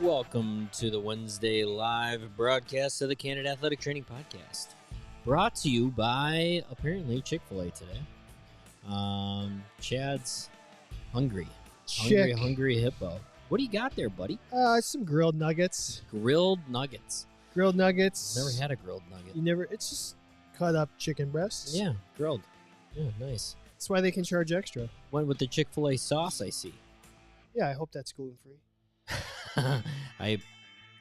Welcome to the Wednesday live broadcast of the Candid Athletic Training Podcast. Brought to you by, apparently, Chick-fil-A today. Chad's hungry. Hungry hippo. What do you got there, buddy? Some grilled nuggets. Grilled nuggets. Grilled nuggets. Never had a grilled nugget. It's just cut up chicken breasts. Yeah, grilled. Yeah, nice. That's why they can charge extra. Went with the Chick-fil-A sauce, I see. Yeah, I hope that's gluten-free. I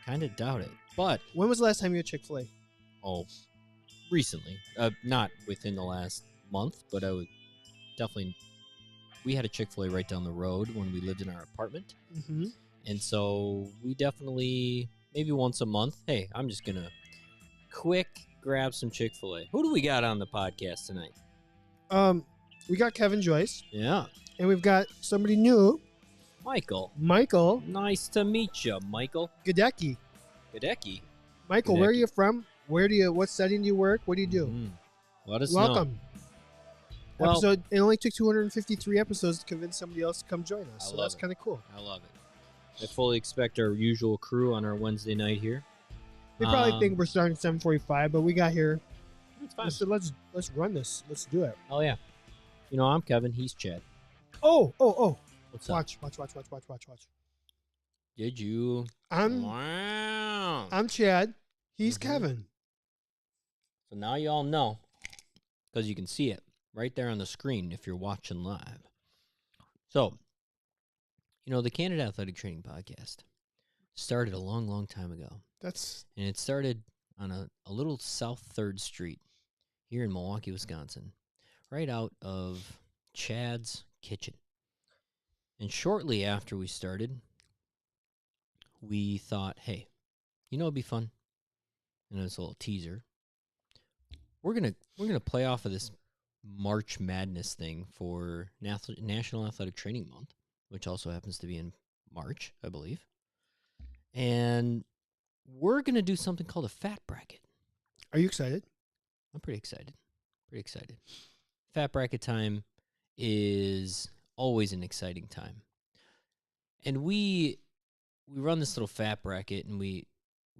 kind of doubt it. But, When was the last time you had Chick-fil-A? recently. Not within the last month, but I would definitely... We had a Chick-fil-A right down the road when we lived in our apartment. Mm-hmm. And so we definitely, maybe once a month, hey, I'm just going to quick grab some Chick-fil-A. Who do we got on the podcast tonight? We got Kevin Joyce, Yeah, and we've got somebody new, Michael. Michael Nice to meet you, Michael. Gadecki. Gadecki. Michael, where are you from? What setting do you work? What do you do? Mhm. Let us know. Welcome. Well, It only took 253 episodes to convince somebody else to come join us, so love that's it. kind of cool. I love it. I fully expect our usual crew on our Wednesday night here. They probably think we're starting at 7:45, but we got here. It's fine. I said, let's run this. Let's do it. Oh, yeah. You know, I'm Kevin. He's Chad. Oh. What's up? Watch. Did you? I'm Wow. Chad. He's Mhm. Kevin. So now you all know, because you can see it right there on the screen if you're watching live. So, you know, the Candid Athletic Training Podcast started a long, long time ago. And it started on a little South 3rd Street here in Milwaukee, Wisconsin, right out of Chad's kitchen. And shortly after we started, we thought, hey, you know, it'd be fun. And it's a little teaser. We're gonna play off of this March Madness thing for National Athletic Training Month, which also happens to be in March, I believe. And we're gonna do something called a fat bracket. Are you excited? I'm pretty excited. Fat bracket time is always an exciting time. And we run this little fat bracket, and we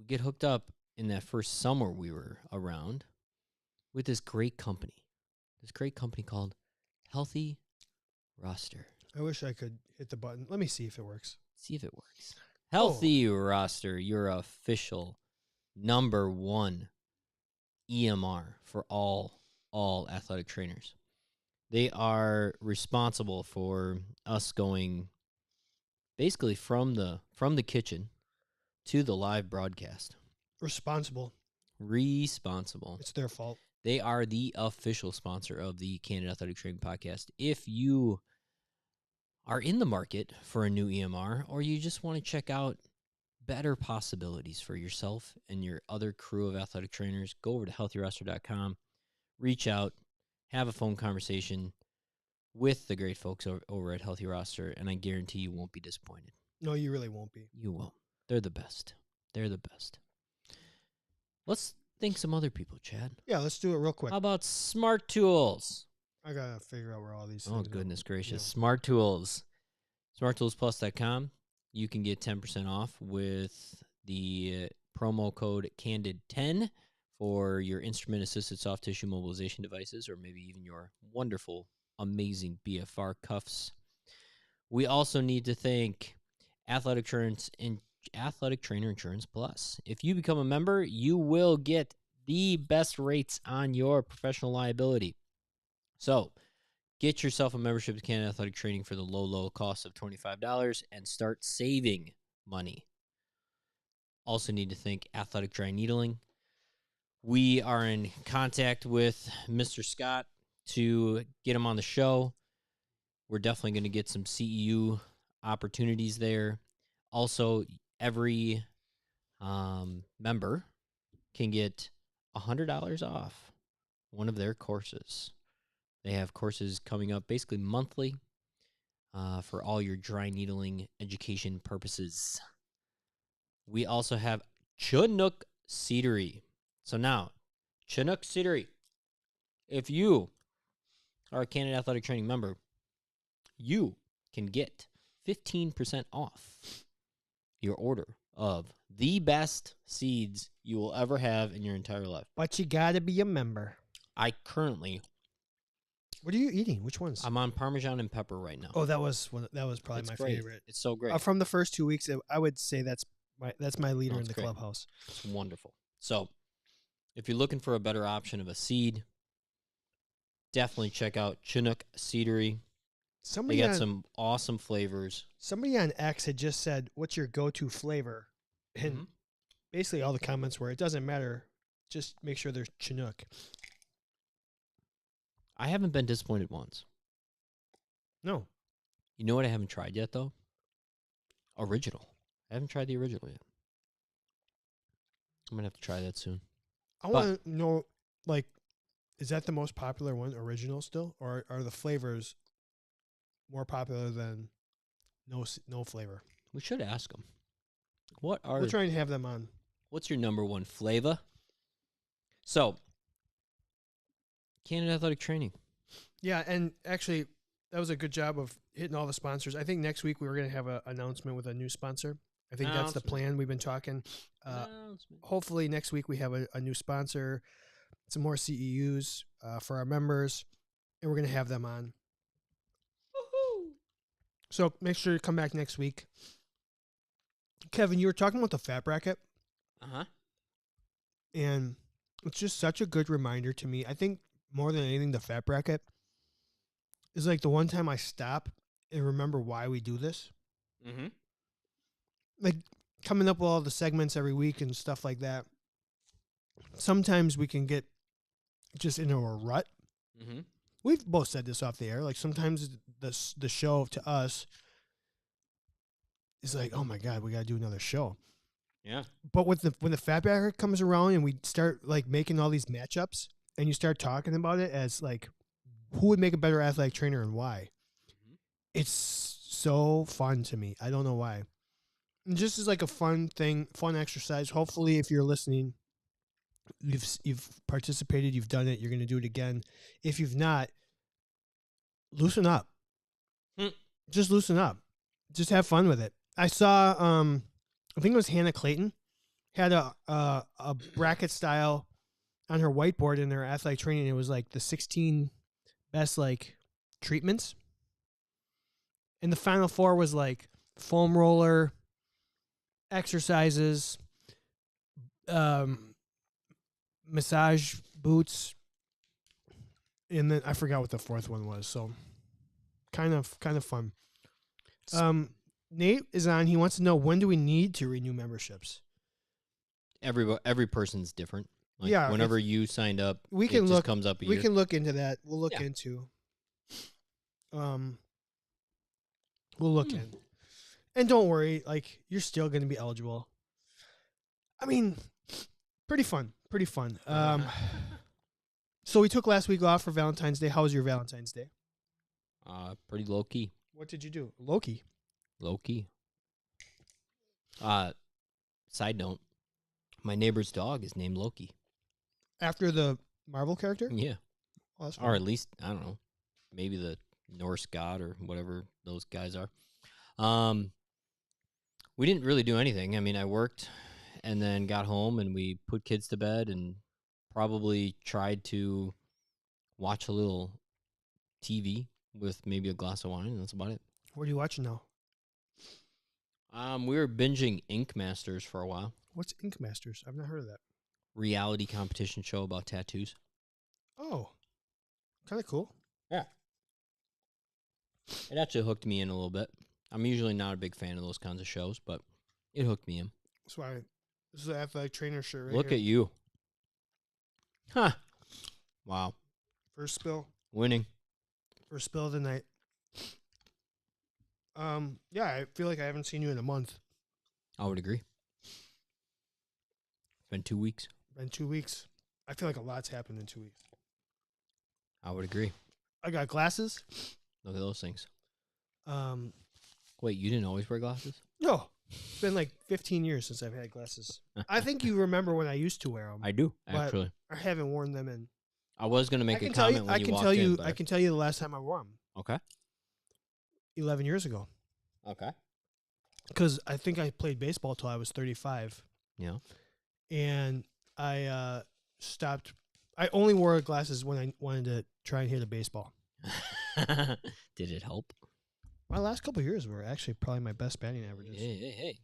get hooked up in that first summer we were around with this great company called Healthy Roster. I wish I could hit the button. Let me see if it works. See if it works. Healthy Roster, your official #1 EMR for all athletic trainers. They are responsible for us going basically from the kitchen to the live broadcast. Responsible. Responsible. It's their fault. They are the official sponsor of the Candid Athletic Training Podcast. If you are in the market for a new EMR, or you just want to check out better possibilities for yourself and your other crew of athletic trainers, go over to healthyroster.com, reach out, have a phone conversation with the great folks over at Healthy Roster, and I guarantee you won't be disappointed. No, you really won't be. You won't. They're the best. Let's think some other people, Chad. Yeah, let's do it real quick. How about Smart Tools? I got to figure out where all these Oh, things goodness gracious. Yeah. Smart Tools. SmartToolsPlus.com. You can get 10% off with the promo code CANDID10 for your instrument-assisted soft tissue mobilization devices, or maybe even your wonderful, amazing BFR cuffs. We also need to thank Athletic Trainer Insurance Plus. If you become a member, you will get the best rates on your professional liability. So, get yourself a membership to Candid Athletic Training for the low cost of $25 and start saving money. Also need to thank Athletic Dry Needling. We are in contact with Mr. Scott to get him on the show. We're definitely going to get some CEU opportunities there. Also, every member can get $100 off one of their courses. They have courses coming up basically monthly for all your dry needling education purposes. We also have Chinook Seedery. So now, Chinook Seedery, if you are a Candid Athletic Training member, you can get 15% off your order of the best seeds you will ever have in your entire life. But you gotta be a member. I currently, What are you eating? Which ones? I'm on Parmesan and pepper right now. Oh, that was probably It's my great. favorite. It's so great. From the first 2 weeks, I would say that's my leader in it's the great. clubhouse. It's wonderful. So, if you're looking for a better option of a seed, definitely check out Chinook Seedery. They got some awesome flavors. Somebody on X had just said, "What's your go-to flavor?" And basically, all the comments were, "It doesn't matter. Just make sure there's Chinook." I haven't been disappointed once. No. You know what I haven't tried yet, though? Original. I haven't tried the original yet. I'm going to have to try that soon. I want to know, like, is that the most popular one, original still? Or are the flavors more popular than no flavor? We should ask them. We're trying to have them on. What's your number one flavor? So, Candid Athletic Training. Yeah, and actually, that was a good job of hitting all the sponsors. I think next week we were going to have an announcement with a new sponsor. I think that's the plan. We've been talking. Hopefully next week we have a new sponsor, some more CEUs for our members, and we're going to have them on. Woohoo! So make sure you come back next week. Kevin, you were talking about the fat bracket. Uh-huh. And it's just such a good reminder to me. I think more than anything, the fat bracket is like the one time I stop and remember why we do this. Mm-hmm. Like coming up with all the segments every week and stuff like that. Sometimes we can get just into a rut. Mm-hmm. We've both said this off the air. Like sometimes the show to us is like, oh my God, we got to do another show. Yeah. But when the fat bracket comes around and we start like making all these matchups and you start talking about it as like who would make a better athletic trainer and why, it's so fun to me. I don't know why. And just as like a fun thing, fun exercise. Hopefully, if you're listening, you've participated, you've done it, you're going to do it again. If you've not, loosen up. Just loosen up. Just have fun with it. I saw, I think it was Hannah Clayton, had a bracket style on her whiteboard in her athletic training. It was like the 16 best like treatments, and the final four was like foam roller, exercises, massage boots, and then I forgot what the fourth one was. So kind of fun. Nate is on. He wants to know, when do we need to renew memberships? Every person's different. Like yeah. Whenever you signed up, we can just look. Comes up. We can look into that. We'll look Yeah. into. We'll look in, and don't worry. Like you're still going to be eligible. I mean, pretty fun. Pretty fun. So we took last week off for Valentine's Day. How was your Valentine's Day? Pretty low key. What did you do? Loki. Low key. Side note, my neighbor's dog is named Loki. After the Marvel character? Yeah. Oh, that's Or at least, I don't know, maybe the Norse god or whatever those guys are. We didn't really do anything. I mean, I worked and then got home and we put kids to bed and probably tried to watch a little TV with maybe a glass of wine, and that's about it. What are you watching now? We were binging Ink Masters for a while. What's Ink Masters? I've not heard of that. Reality competition show about tattoos. Oh, kind of cool. Yeah. It actually hooked me in a little bit. I'm usually not a big fan of those kinds of shows, but it hooked me in. That's why this is an athletic trainer shirt right Look here. at you. Huh. Wow. First spill. Winning. First spill of the night. Yeah, I feel like I haven't seen you in a month. I would agree. It's been 2 weeks. Been 2 weeks. I feel like a lot's happened in 2 weeks. I would agree. I got glasses. Look at those things. Wait, you didn't always wear glasses? No. It's been like 15 years since I've had glasses. I think you remember when I used to wear them. I do, actually. I haven't worn them in. I was going to make a comment when you walked in. I can tell you the last time I wore them. Okay. 11 years ago. Okay. because I think I played baseball till I was 35, Yeah. and I stopped. I only wore glasses when I wanted to try and hit a baseball. Did it help? My last couple of years were actually probably my best batting averages. Hey.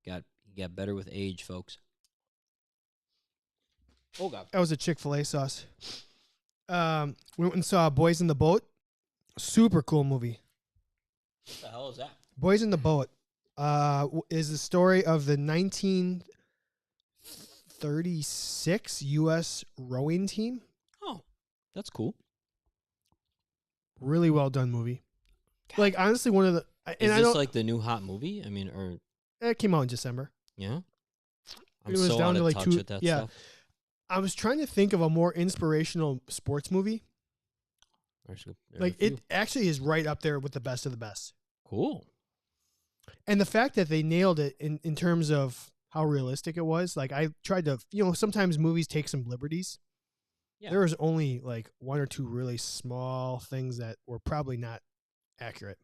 You got better with age, folks. Oh, God. That was a Chick-fil-A sauce. We went and saw Boys in the Boat. Super cool movie. What the hell is that? Boys in the Boat is the story of the 1936 U.S. rowing team. Oh, that's cool. Really well done movie. God. Like, honestly, one of the... Is this like the new hot movie? I mean, or... It came out in December. Yeah? I'm It was so down out to of like touch two... with that Yeah. stuff. I was trying to think of a more inspirational sports movie. There's Like, it actually is right up there with the best of the best. Cool. And the fact that they nailed it in terms of how realistic it was, like I tried to, sometimes movies take some liberties. Yeah. There was only like one or two really small things that were probably not accurate.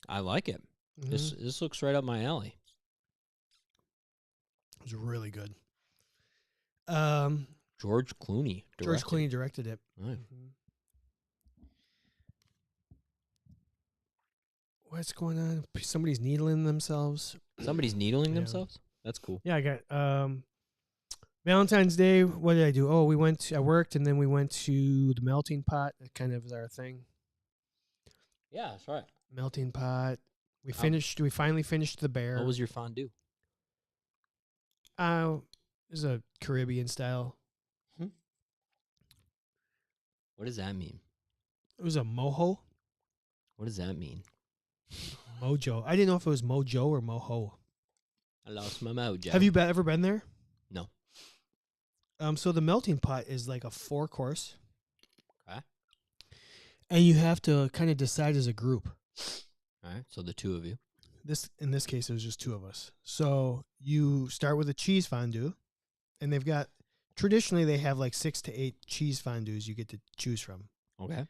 I like it. Mm-hmm. This looks right up my alley. It was really good. George Clooney directed it. Right. Mm-hmm. What's going on? Somebody's needling themselves. Somebody's needling Yeah. themselves? That's cool. Yeah, I got Valentine's Day. What did I do? Oh, I worked, and then we went to the melting pot. That kind of is our thing. Yeah, that's right. Melting pot. We finally finished the bear. What was your fondue? It was a Caribbean style. What does that mean? It was a mojo. What does that mean? Mojo. I didn't know if it was mojo or moho. I lost my mojo. Have you ever been there? No. So the melting pot is like a 4-course. Okay. And you have to kind of decide as a group. All right. So the two of you. In this case, it was just two of us. So you start with a cheese fondue, and traditionally they have like 6 to 8 cheese fondues you get to choose from. Okay.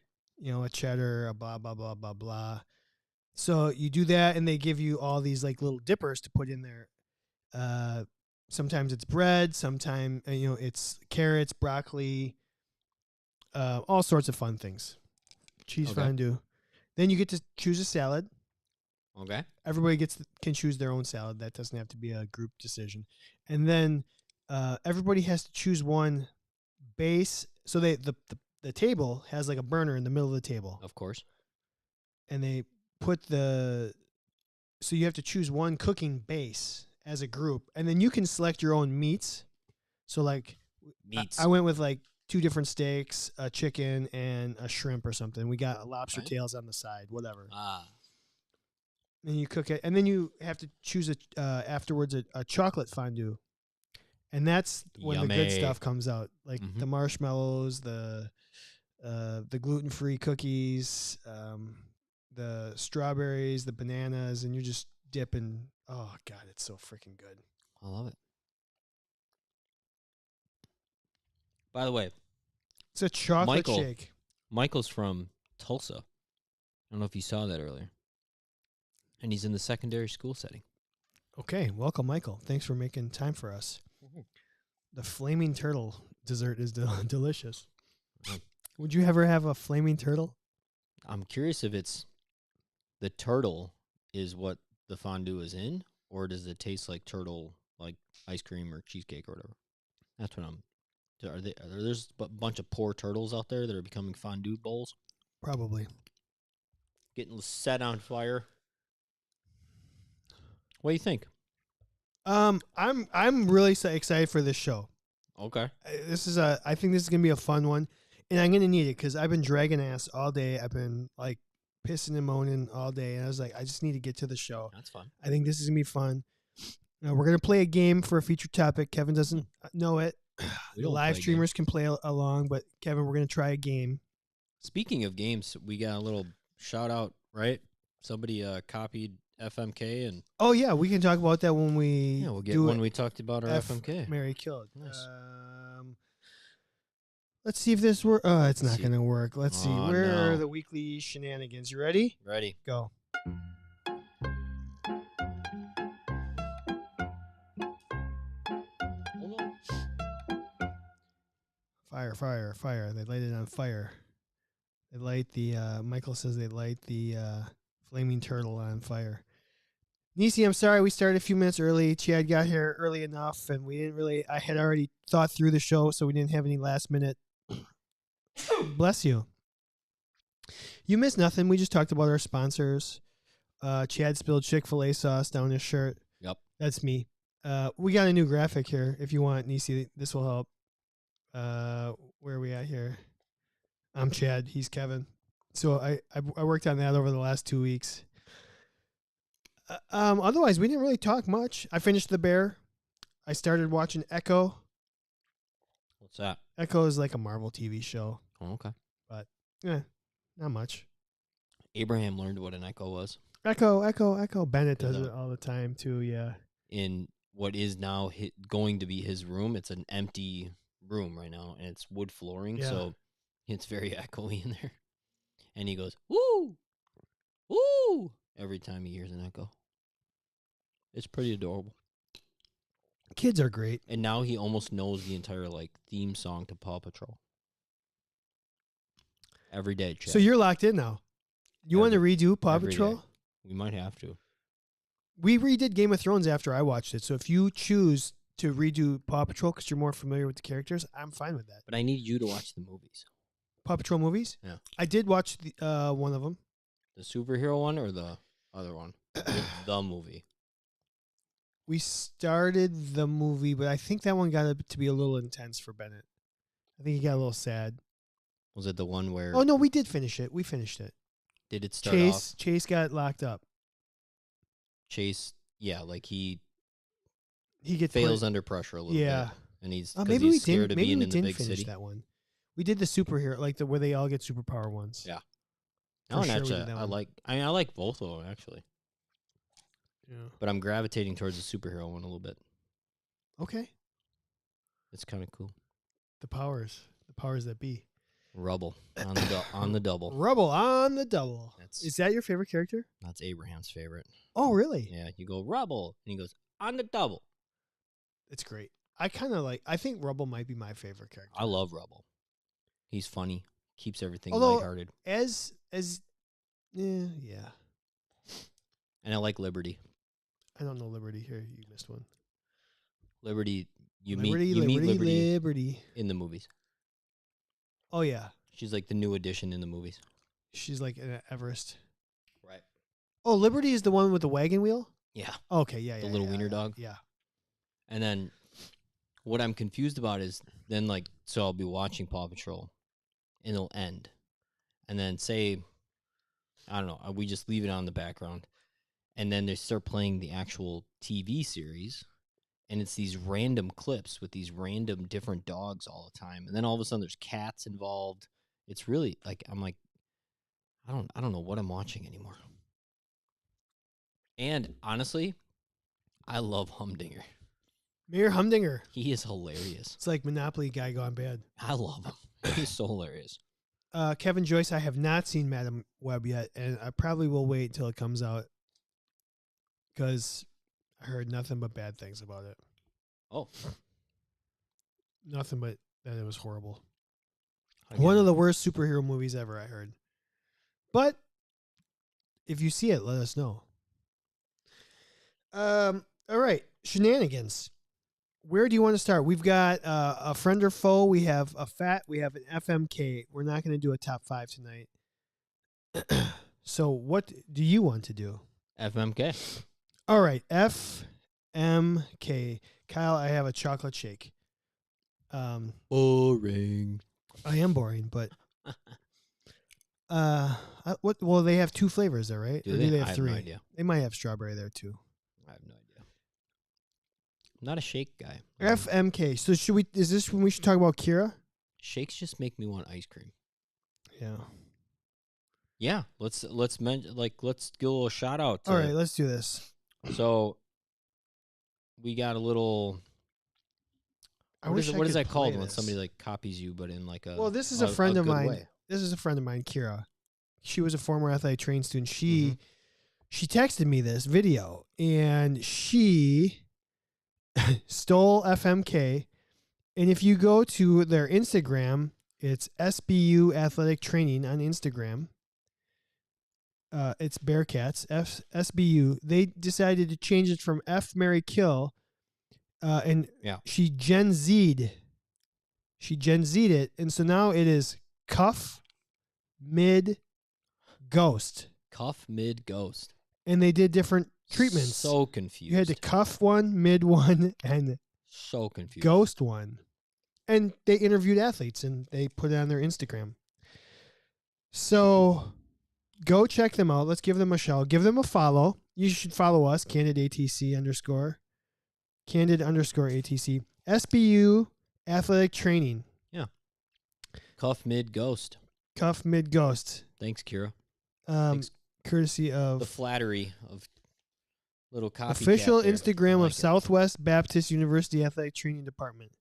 A cheddar, a blah, blah, blah, blah, blah. So you do that, and they give you all these like little dippers to put in there. Sometimes it's bread, sometimes it's carrots, broccoli, all sorts of fun things. Cheese fondue. Then you get to choose a salad. Okay. Everybody can choose their own salad. That doesn't have to be a group decision. And then everybody has to choose one base. So the table has like a burner in the middle of the table. Of course. And they put so you have to choose one cooking base as a group, and then you can select your own meats. So like meats. I went with like 2 different steaks, a chicken, and a shrimp or something. We got lobster tails on the side, whatever. And you cook it, and then you have to choose afterwards a chocolate fondue, and that's when the good stuff comes out, like the marshmallows, the gluten-free cookies, the strawberries, the bananas, and you're just dipping. Oh God, it's so freaking good. I love it. By the way, it's a chocolate shake. Michael's from Tulsa. I don't know if you saw that earlier. And he's in the secondary school setting. Okay, welcome, Michael. Thanks for making time for us. Mm-hmm. The flaming turtle dessert is delicious. Would you ever have a flaming turtle? I'm curious if it's the turtle is what the fondue is in, or does it taste like turtle, like ice cream or cheesecake or whatever? That's what are there a bunch of poor turtles out there that are becoming fondue bowls? Probably. Getting set on fire. What do you think? I'm really excited for this show. Okay. I think this is gonna be a fun one, and I'm gonna need it because I've been dragging ass all day. I've been like pissing and moaning all day, and I was like, I just need to get to the show. That's fun. I think this is gonna be fun. We're gonna play a game for a featured topic. Kevin doesn't know it. The live streamers can play along, but Kevin, we're gonna try a game. Speaking of games, we got a little shout out, right? Somebody copied FMK, and oh yeah, we can talk about that when we when we talked about our FMK. Mary killed. Nice. Let's see if this works. It's not going to work. Let's see. Where are the weekly shenanigans? You ready? Ready. Go. Fire, fire, fire. They light it on fire. They light the, Michael says they light the flaming turtle on fire. Nisi, I'm sorry we started a few minutes early. Chad got here early enough, and we didn't really, I had already thought through the show, so we didn't have any last minute. Bless you. You missed nothing. We just talked about our sponsors. Chad spilled Chick-fil-A sauce down his shirt. Yep. That's me. We got a new graphic here. If you want, Nisi, this will help. Where are we at here? I'm Chad. He's Kevin. So I worked on that over the last 2 weeks. Otherwise, we didn't really talk much. I finished The Bear. I started watching Echo. What's that? Echo is like a Marvel TV show. Oh, okay. But, not much. Abraham learned what an echo was. Echo. Bennett does it all the time, too, yeah. In what is now going to be his room, it's an empty room right now, and it's wood flooring, so it's very echoey in there. And he goes, woo! Woo! Every time he hears an echo. It's pretty adorable. Kids are great. And now he almost knows the entire theme song to Paw Patrol. Every day, Chad. So you're locked in now. You want to redo Paw every Patrol? day. We might have to. We redid Game of Thrones after I watched it. So if you choose to redo Paw Patrol because you're more familiar with the characters, I'm fine with that. But I need you to watch the movies. Paw Patrol movies? Yeah. I did watch the one of them. The superhero one or the other one? The movie. We started the movie, but I think that one got to be a little intense for Bennett. I think he got a little sad. Was it the one where... Oh, no, we did finish it. We finished it. Did it start off... Chase got locked up. Chase, yeah, he gets fails under pressure a little bit. And he's scared of being in the big city. That one. We did the superhero, where they all get superpower ones. Yeah. Actually, I like both of them, actually. Yeah. But I'm gravitating towards the superhero one a little bit. Okay. It's kind of cool. The powers that be. Rubble on the double. Rubble on the double. Is that your favorite character? That's Abraham's favorite. Oh, really? Yeah, you go Rubble, and he goes on the double. It's great. I think Rubble might be my favorite character. I love Rubble. He's funny. Keeps everything lighthearted. Yeah. And I like Liberty. I don't know Liberty here. You missed one. Liberty, you meet Liberty in the movies. Oh, yeah. She's like the new addition in the movies. She's like an Everest. Right. Oh, Liberty is the one with the wagon wheel? Yeah. Okay, yeah. The little wiener dog? Yeah. And then what I'm confused about is then so I'll be watching Paw Patrol and it'll end. And then say, I don't know, we just leave it on the background. And then they start playing the actual TV series. And it's these random clips with these random different dogs all the time. And then all of a sudden there's cats involved. It's really I'm like, I don't know what I'm watching anymore. And honestly, I love Humdinger. Mayor Humdinger. He is hilarious. It's like Monopoly guy gone bad. I love him. He's so hilarious. Kevin Joyce, I have not seen Madam Web yet, and I probably will wait until it comes out because I heard nothing but bad things about it. Oh. Nothing but that it was horrible. One of the worst superhero movies ever, I heard. But if you see it, let us know. All right. Shenanigans. Where do you want to start? We've got a friend or foe. We have a fat. We have an FMK. We're not going to do a top 5 tonight. So what do you want to do? FMK. All right. FMK. Kyle, I have a chocolate shake. Boring. I am boring, but well, they have 2 flavors there, right? Do they have I 3? have no idea. They might have strawberry there too. I have no idea. I'm not a shake guy. FMK. So is this when we should talk about Kira? Shakes just make me want ice cream. Yeah. Yeah. Let's go a shout out. All right, let's do this. So we got a little. What is that called when somebody copies you, but in a well, this is a friend of mine. Way. This is a friend of mine, Kira. She was a former athletic training student. She texted me this video, and she stole FMK And if you go to their Instagram, it's SBU Athletic Training on Instagram. It's Bearcats, SBU. They decided to change it from F, Mary, Kill. And she Gen Z'd. She Gen Z'd it. And so now it is Cuff, Mid, Ghost. Cuff, Mid, Ghost. And they did different treatments. So confused. You had the Cuff one, Mid one, and so confused. Ghost one. And they interviewed athletes and they put it on their Instagram. So go check them out. Let's give them a shout. Give them a follow. You should follow us, Candid ATC _ Candid _ ATC. SBU Athletic Training. Yeah. Cuff, Mid, Ghost. Cuff, Mid, Ghost. Thanks, Kira. Thanks. Courtesy of the flattery of little copycat official there. Instagram of Southwest Baptist University Athletic Training Department.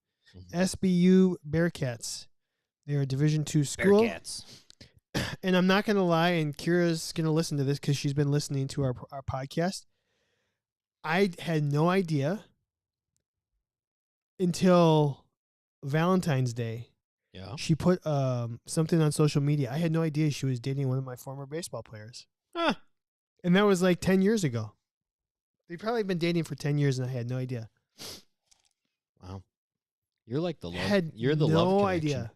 SBU Bearcats. They're a Division II school. Bearcats. And I'm not going to lie, and Kira's going to listen to this because she's been listening to our podcast. I had no idea until Valentine's Day. Yeah. She put something on social media. I had no idea she was dating one of my former baseball players. Huh. And that was like 10 years ago. They've probably been dating for 10 years, and I had no idea. Wow. You're like the love. Had You're the no love connection. idea.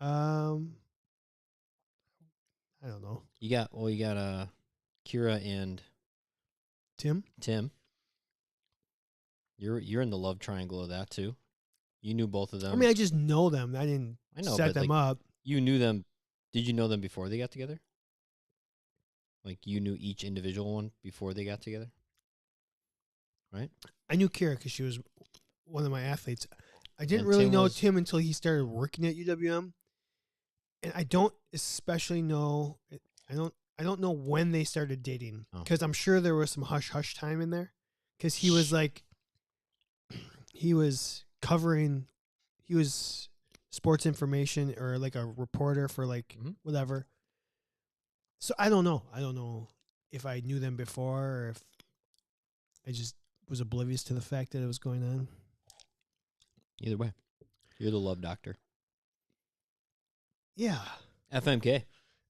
I don't know. You got Kira and Tim. You're in the love triangle of that too. You knew both of them. I mean, I just know them. I didn't set them up. You knew them. Did you know them before they got together? Like you knew each individual one before they got together? Right? I knew Kira because she was one of my athletes. I didn't And really Tim know was- Tim until he started working at UWM. And I don't especially know I don't know when they started dating because I'm sure there was some hush time in there because he was like he was sports information or like a reporter for like whatever. So I don't know. I don't know if I knew them before or if I just was oblivious to the fact that it was going on. Either way, you're the love doctor. Yeah. FMK.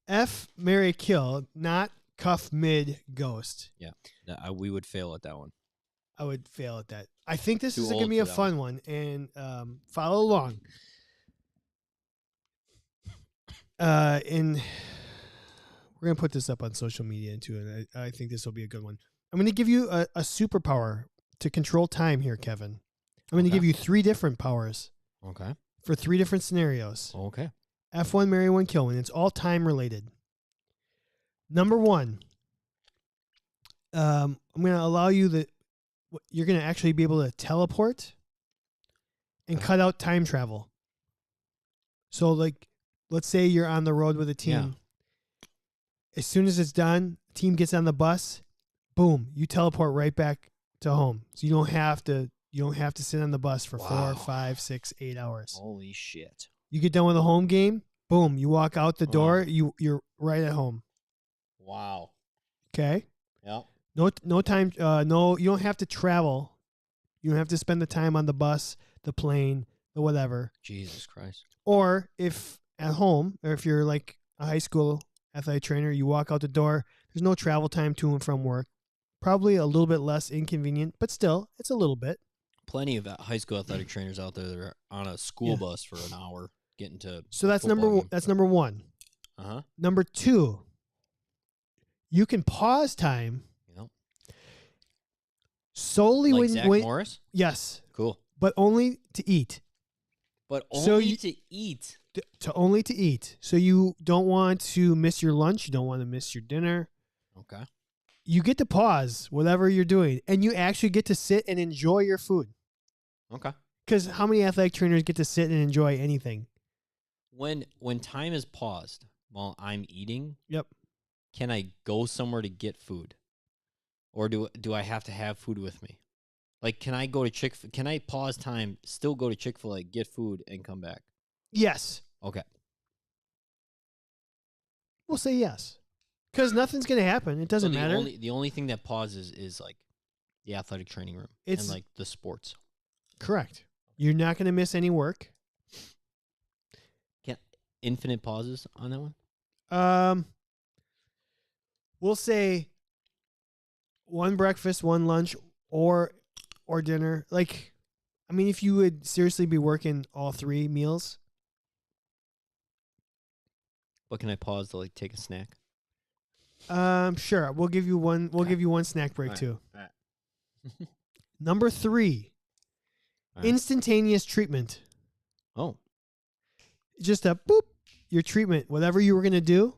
F, Marry, Kill, not Cuff, Mid, Ghost. Yeah. We would fail at that one. I would fail at that. I think this Too is going to old be a for that fun one, and follow along. And we're going to put this up on social media too, and I think this will be a good one. I'm going to give you a superpower to control time here, Kevin. I'm going to give you 3 different powers. Okay. For 3 different scenarios. Okay. F1, marry one, kill one. It's all time related. Number 1, I'm going to allow you you're going to actually be able to teleport and cut out time travel. So, like, let's say you're on the road with a team. Yeah. As soon as it's done, team gets on the bus, boom, you teleport right back to home. So you don't have to sit on the bus for 4, 5, 6, 8 hours. Holy shit. You get done with a home game, boom, you walk out the door, you're right at home. Wow. Okay? Yep. No time you don't have to travel. You don't have to spend the time on the bus, the plane, the whatever. Jesus Christ. Or if at home, or if you're like a high school athletic trainer, you walk out the door, there's no travel time to and from work. Probably a little bit less inconvenient, but still, it's a little bit. Plenty of high school athletic trainers out there that are on a school bus for an hour getting to. So that's number 1. Uh-huh. Number 2, you can pause time solely like when Zach Morris? Yes. Cool. But only to eat. But only to eat. Only to eat. So you don't want to miss your lunch. You don't want to miss your dinner. Okay. You get to pause whatever you're doing, and you actually get to sit and enjoy your food. Okay. Because how many athletic trainers get to sit and enjoy anything? When time is paused while I'm eating, Yep. Can I go somewhere to get food? Or do I have to have food with me? Like, can I go to can I pause time, still go to Chick-fil-A, get food, and come back? Yes. Okay. We'll say yes. Because nothing's going to happen. It doesn't matter. The only thing that pauses is, like, the athletic training room and, like, the sports. Correct. You're not going to miss any work. Infinite pauses on that one? We'll say one breakfast, one lunch, or dinner. Like, I mean, if you would seriously be working all 3 meals, But can I pause to like take a snack? sure, we'll give you one. We'll Okay. give you one snack break All right. too. All right. Number 3, All right. instantaneous treatment. Oh, Just a boop. Your treatment, whatever you were gonna do,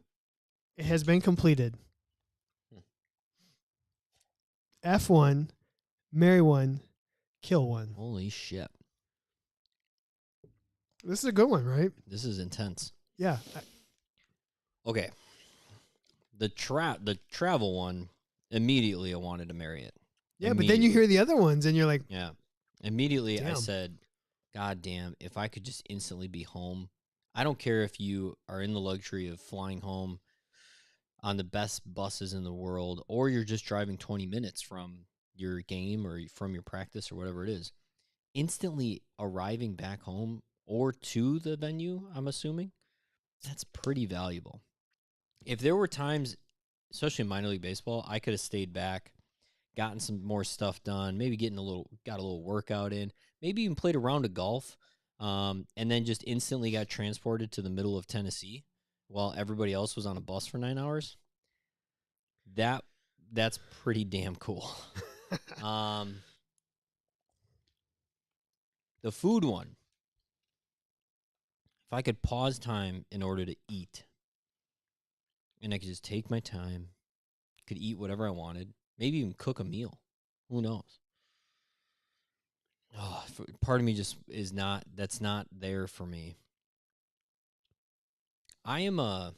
it has been completed. F1, marry one, kill one. holy shit. This is a good one, right? This is intense. Yeah. Okay. The travel one, immediately I wanted to marry it. Yeah, but then you hear the other ones and you're like, Yeah. Immediately I Damn. said, God damn, if I could just instantly be home. I don't care if you are in the luxury of flying home on the best buses in the world, or you're just driving 20 minutes from your game or from your practice or whatever it is. Instantly arriving back home or to the venue, I'm assuming, that's pretty valuable. If there were times, especially in minor league baseball, I could have stayed back, gotten some more stuff done, maybe got a little workout in, maybe even played a round of golf, and then just instantly got transported to the middle of Tennessee while everybody else was on a bus for 9 hours. That's pretty damn cool. The food one. If I could pause time in order to eat, and I could just take my time, could eat whatever I wanted, maybe even cook a meal. Who knows? Oh, part of me just that's not there for me. I'm a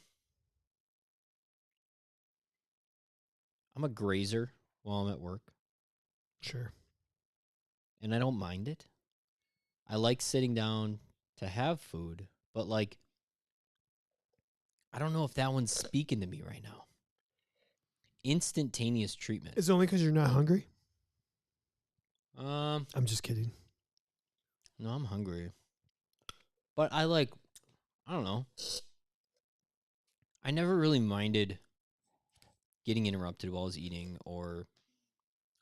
grazer while I'm at work, sure. and I don't mind it. I like sitting down to have food, but like, I don't know if that one's speaking to me right now. Instantaneous treatment. It's only because you're not hungry. Um, I'm just kidding. no, I'm hungry, but I don't know. I never really minded getting interrupted while I was eating, or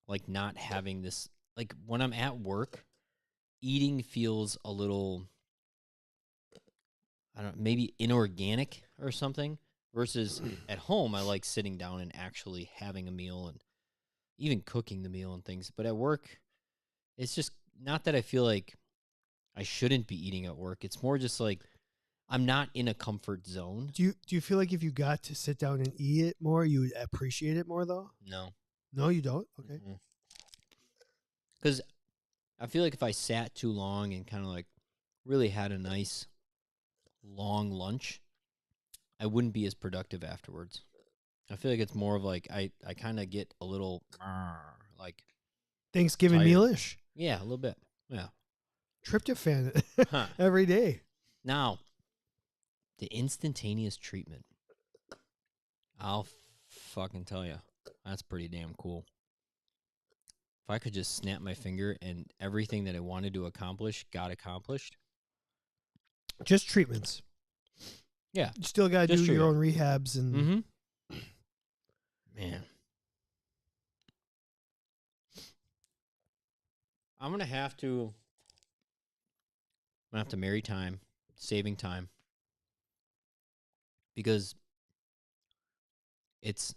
like not having this. Like when I'm at work, eating feels a little, I don't know, maybe inorganic or something. Versus at home, I like sitting down and actually having a meal and even cooking the meal and things. But at work, it's just not that I feel like I shouldn't be eating at work. It's more just like I'm not in a comfort zone. Do you feel like if you got to sit down and eat it more, you would appreciate it more though? No. No, you don't. Okay. Because I feel like if I sat too long and kind of like really had a nice long lunch, I wouldn't be as productive afterwards. I feel like it's more of like I kind of get a little like Thanksgiving tired. meal-ish. Yeah, a little bit. Yeah. Tryptophan Huh. every day. Now, the instantaneous treatment. I'll fucking tell you, that's pretty damn cool. If I could just snap my finger and everything that I wanted to accomplish got accomplished. Just treatments. Yeah. You still got to do Just your own rehabs and Mm-hmm. Man. I'm going to have to marry time, saving time. Because it's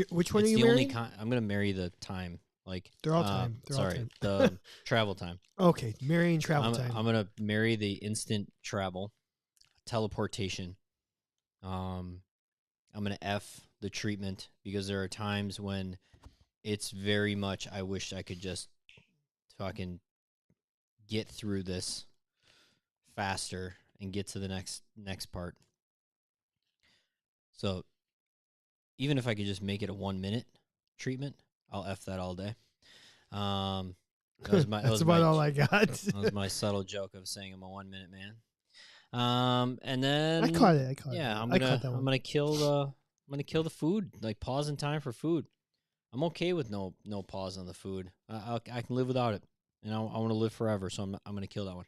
which one it's are you the only marrying? I'm going to marry the time. Like They're all time. They're all sorry, time. the travel time. Okay, marrying travel time. I'm going to marry the instant travel, teleportation. I'm going to F the treatment because there are times when it's very much I wish I could just fucking get through this faster and get to the next part. So even if I could just make it a 1 minute treatment, I'll F that all day. That's about all I got. That was my subtle joke of saying I'm a 1 minute man. And then I caught it. yeah, it. I'm caught that I'm one. gonna kill the food. Like pausing time for food. I'm okay with no pause on the food. I can live without it. and I want to live forever, so I'm going to kill that one.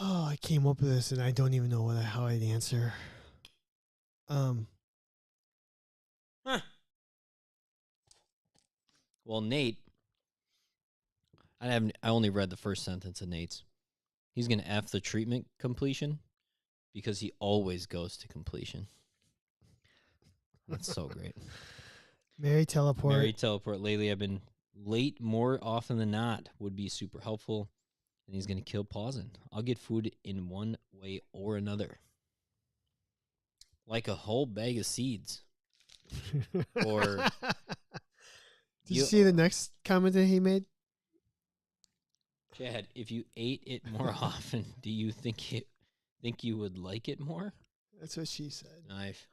Oh, I came up with this and I don't even know how I'd answer. Well, Nate, I only read the first sentence of Nate's. He's going to F the treatment completion because he always goes to completion. That's so great. Mary teleport. Mary teleport. Lately, I've been late more often than not. Would be super helpful. And he's going to kill pausing. I'll get food in one way or another. Like a whole bag of seeds. Or Did you see the next comment that he made? Chad, if you ate it more often, do you think you would like it more? That's what she said. Knife.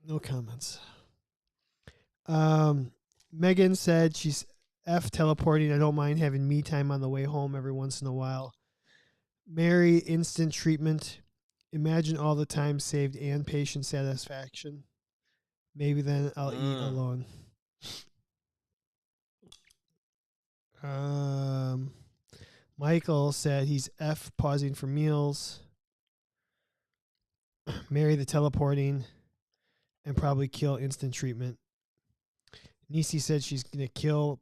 No comments. Megan said she's F teleporting. I don't mind having me time on the way home every once in a while. Mary, instant treatment. Imagine all the time saved and patient satisfaction. Maybe then I'll eat alone. Michael said he's F pausing for meals. Mary the teleporting. And probably kill instant treatment. Nisi said she's going to kill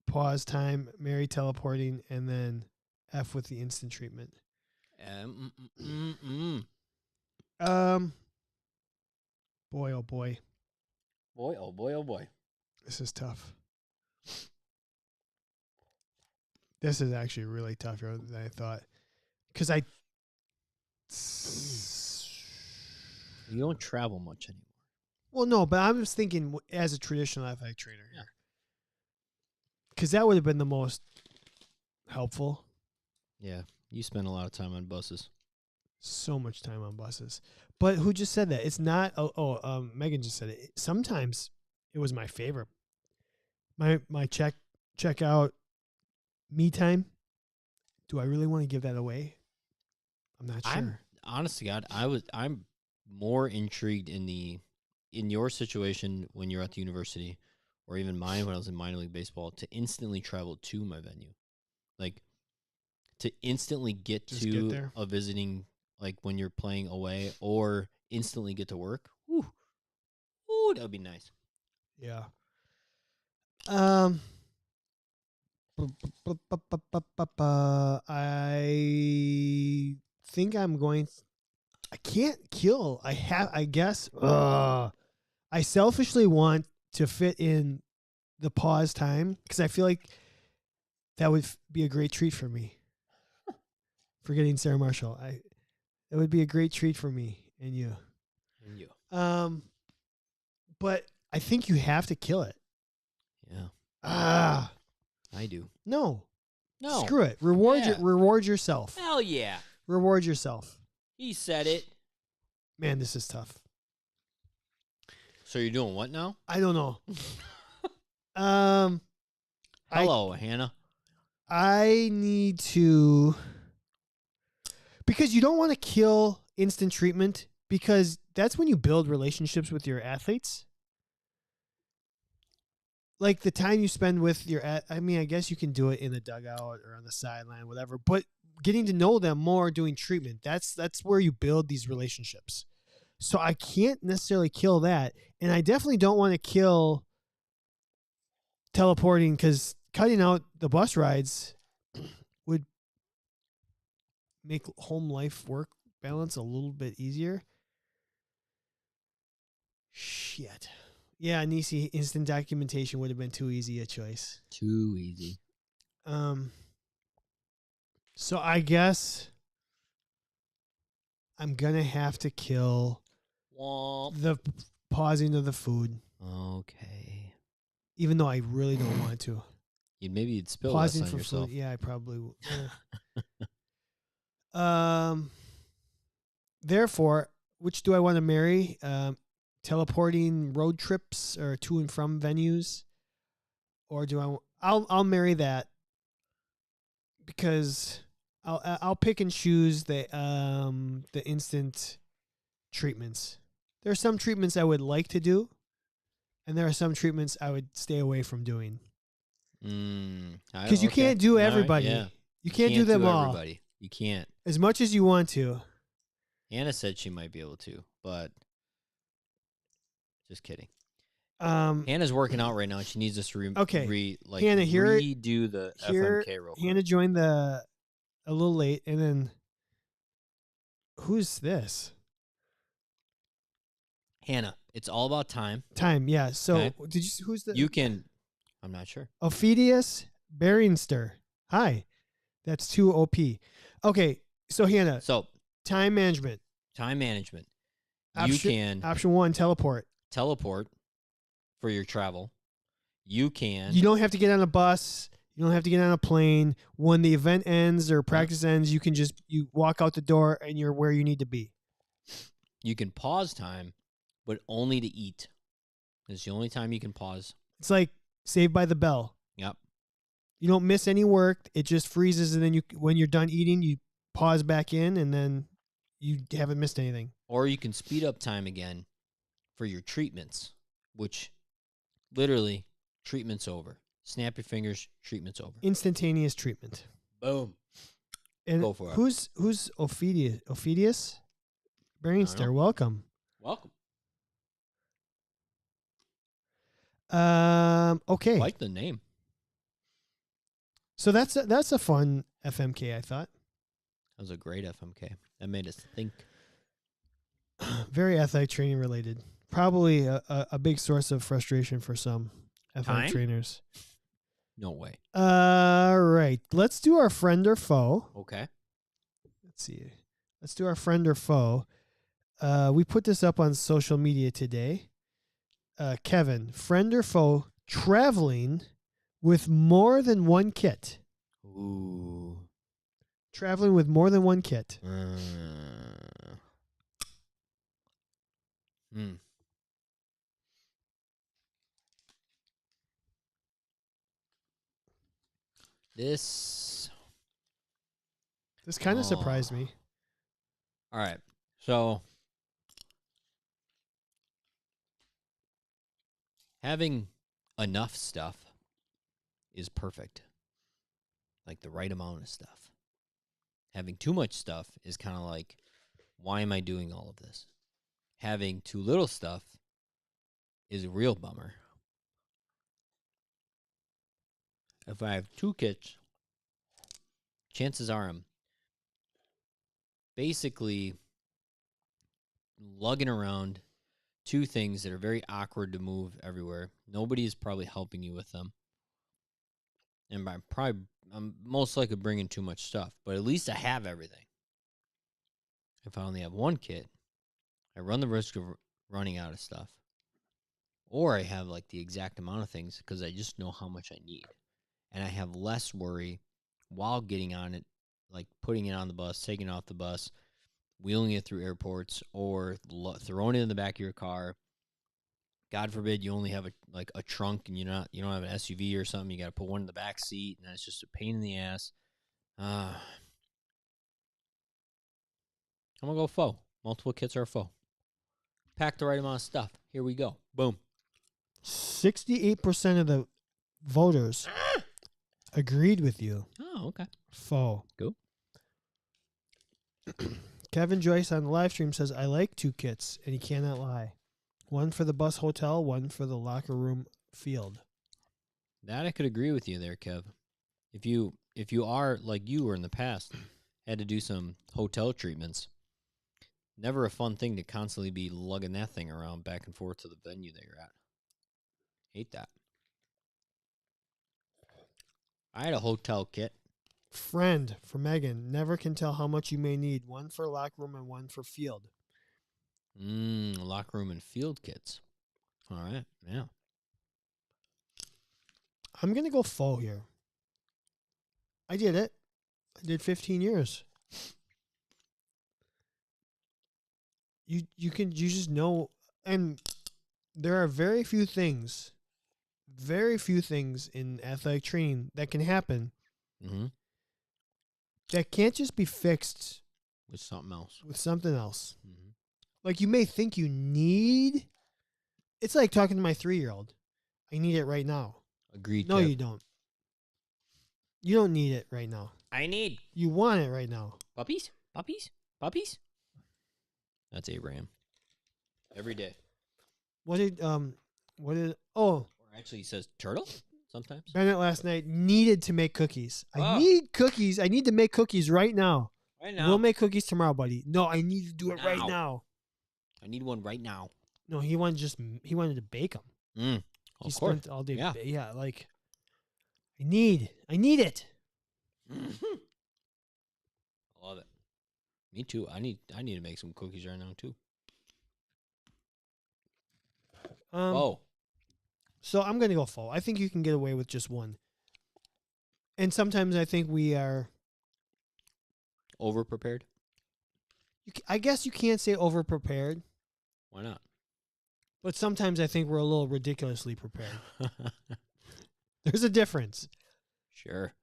pause time, Mary teleporting, and then F with the instant treatment. Boy, oh boy. Boy, oh boy, oh boy. This is tough. This is actually really tougher than I thought. Because You don't travel much anymore. Well, no, but I was thinking as a traditional athletic trainer here. Because that would have been the most helpful. Yeah, you spend a lot of time on buses. So much time on buses. But who just said that? It's not. Megan just said it. Sometimes it was my favorite. My check out me time. Do I really want to give that away? I'm not sure. Honest to God, I'm more intrigued in your situation when you're at the university, or even mine when I was in minor league baseball, to instantly travel to my venue, like to instantly get to a visiting, like when you're playing away, or instantly get to work. Ooh, that would be nice. Yeah. I think I'm going. I can't kill. I guess. I selfishly want to fit in the pause time because I feel like that would be a great treat for me. Forgetting Sarah Marshall, it would be a great treat for me and you. But I think you have to kill it. Yeah. I do. No. Screw it. Reward yourself. Hell yeah. Reward yourself. He said it. Man, this is tough. So you're doing what now? I don't know. Hello, Hannah. I need to, because you don't want to kill instant treatment, because that's when you build relationships with your athletes. Like the time you spend with I guess you can do it in the dugout or on the sideline, whatever, but getting to know them more doing treatment, that's where you build these relationships. So I can't necessarily kill that. And I definitely don't want to kill teleporting, because cutting out the bus rides would make home life work balance a little bit easier. Shit. Yeah, Nisi, instant documentation would have been too easy a choice. Too easy. So I guess I'm going to have to kill the pausing of the food. Okay. Even though I really don't want to. Maybe you'd spill pausing less on for yourself. Food. Yeah, I probably would. Therefore, which do I want to marry? Teleporting road trips or to and from venues, or I'll marry that, because I'll pick and choose the instant treatments. There are some treatments I would like to do, and there are some treatments I would stay away from doing because you Okay. can't do All right, everybody. yeah. You can't do them all everybody. You can't. as much as you want to. Hannah said she might be able to, but just kidding. Um, Hannah's working out right now, and she needs us to Okay. like Hannah, redo the here, FMK real quick. Hannah joined a little late, and then who's this? Hannah, it's all about time. Time, yeah. So Okay. did you? Who's the? You can. I'm not sure. Ophidius Beringster. Hi, that's 2 OP. Okay, so Hannah, So time management. time management. Option, You can option 1, teleport. teleport for your travel. You can. You don't have to get on a bus. You don't have to get on a plane. When the event ends or practice ends, you can just you walk out the door and you're where you need to be. You can pause time, but only to eat. It's the only time you can pause. It's like Saved by the Bell. Yep. You don't miss any work. It just freezes, and then when you're done eating, you pause back in, and then you haven't missed anything. Or you can speed up time again for your treatments, which literally treatment's over. Snap your fingers, treatment's over. Instantaneous treatment. Boom. And Go for it. Who's Ophidius Beringster? Welcome. Welcome. Okay. Like the name. So that's a fun FMK, I thought. That was a great FMK. That made us think. Very athletic training related. Probably a big source of frustration for some athletic trainers. No way. All right. Let's do our friend or foe. Okay. Let's see. Let's do our friend or foe. We put this up on social media today. Kevin, friend or foe, traveling with more than one kit. Ooh. Traveling with more than one kit. This kind of surprised me. All right. So having enough stuff is perfect. Like the right amount of stuff. Having too much stuff is kind of like, why am I doing all of this? Having too little stuff is a real bummer. If I have 2 kits, chances are I'm basically lugging around 2 things that are very awkward to move everywhere. Nobody is probably helping you with them. And I'm most likely bringing too much stuff, but at least I have everything. If I only have 1 kit, I run the risk of running out of stuff. Or I have like the exact amount of things because I just know how much I need. And I have less worry while getting on it, like putting it on the bus, taking it off the bus, wheeling it through airports, or throwing it in the back of your car. God forbid you only have a trunk and you don't have an SUV or something. You got to put one in the back seat, and that's just a pain in the ass. I'm gonna go foe. Multiple kits are a foe. Pack the right amount of stuff. Here we go. Boom. 68% of the voters agreed with you. Oh, okay. Foe. Go. Kevin Joyce on the live stream says, I like 2 kits, and he cannot lie. 1 for the bus hotel, 1 for the locker room field. That I could agree with you there, Kev. If you are like you were in the past, had to do some hotel treatments, never a fun thing to constantly be lugging that thing around back and forth to the venue that you're at. Hate that. I had a hotel kit. Friend for Megan, never can tell how much you may need. 1 for locker room and 1 for field. Locker room and field kits. All right, yeah. I'm going to go foe here. I did it. I did 15 years. You just know, and there are very few things in athletic training that can happen that can't just be fixed with something else. Like you may think you need It's like talking to my 3-year-old. I need it right now. Agreed. No, Kev. you don't. You don't need it right now. I need You want it right now. puppies. That's Abraham. Every day. What did oh, Or actually, he says turtle sometimes. Bennett last night needed to make cookies. I Oh. need cookies. I need to make cookies right now. Right now. We'll make cookies tomorrow, buddy. No, I need to do it right Now. now. I need one right now. No, he wanted to bake them. Of He course. spent all day. Yeah. Yeah, like I need it. I love it. Me too. I need to make some cookies right now too. Oh, So I'm gonna go full. I think you can get away with just one. And sometimes I think we are. over prepared. I guess you can't say over prepared, Why not? but sometimes I think we're a little ridiculously prepared. There's a difference. Sure.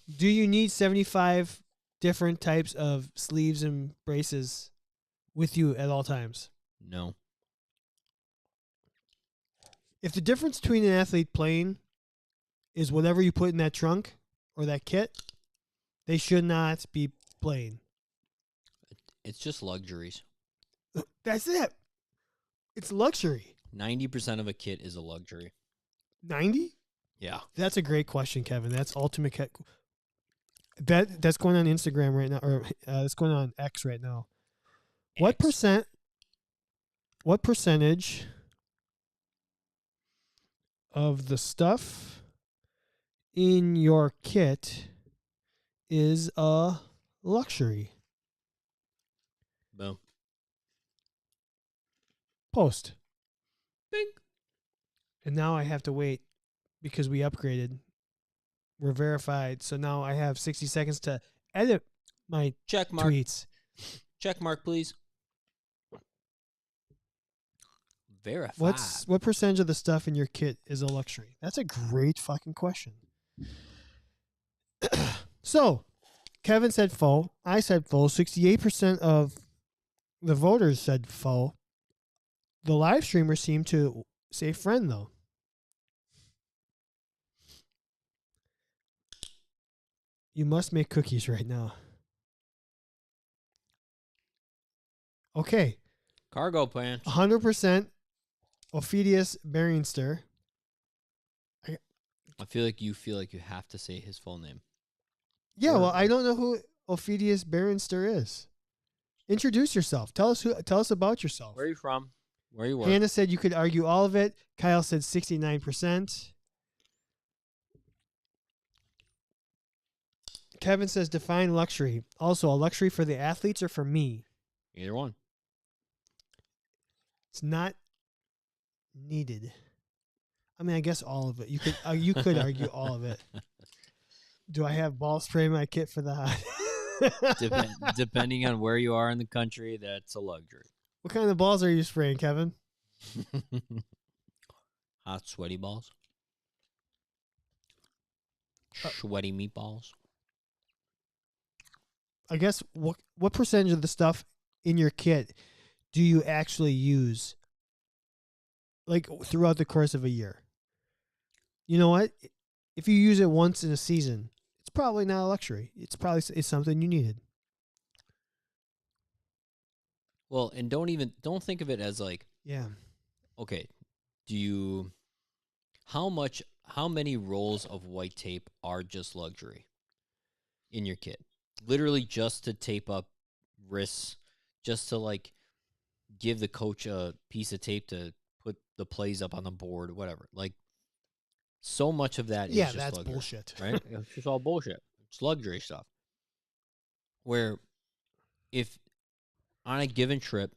Do you need 75 different types of sleeves and braces with you at all times? No. If the difference between an athlete playing is whatever you put in that trunk or that kit, they should not be playing. It's just luxuries. That's it. It's luxury. 90% of a kit is a luxury. 90? Yeah. That's a great question, Kevin. That's ultimate. That's going on Instagram right now, or that's going on X right now. What percentage of the stuff in your kit is a luxury? Boom. Post. Bing. And now I have to wait because we upgraded. We're verified. So now I have 60 seconds to edit my Check mark. tweets. Check mark, please. Verified. What percentage of the stuff in your kit is a luxury? That's a great fucking question. So, Kevin said full. I said full. 68% of the voters said full. The live streamers seem to say friend, though. You must make cookies right now. Okay. Cargo pants. 100% Ophidius Beringster. I feel like you have to say his full name. Yeah, well, I don't know who Ophidius Beringster is. Introduce yourself. Tell us about yourself. Where are you from? Where you work? Hannah said you could argue all of it. Kyle said 69%. Kevin says define luxury. Also, a luxury for the athletes or for me? Either one. It's not needed. I mean, I guess all of it. You could argue all of it. Do I have ball spray in my kit for the hot? Depending on where you are in the country, that's a luxury. What kind of balls are you spraying, Kevin? Hot, sweaty balls. Sweaty meatballs. I guess what percentage of the stuff in your kit do you actually use, like, throughout the course of a year? You know what? If you use it once in a season, it's probably not a luxury. It's something you needed. Well, and don't think of it as like, Yeah. okay, how many rolls of white tape are just luxury in your kit? Literally just to tape up wrists, just to like give the coach a piece of tape to put the plays up on the board, whatever. Like, so much of that is just that's luxury, bullshit. right? It's just all bullshit. It's luxury stuff. Where if on a given trip,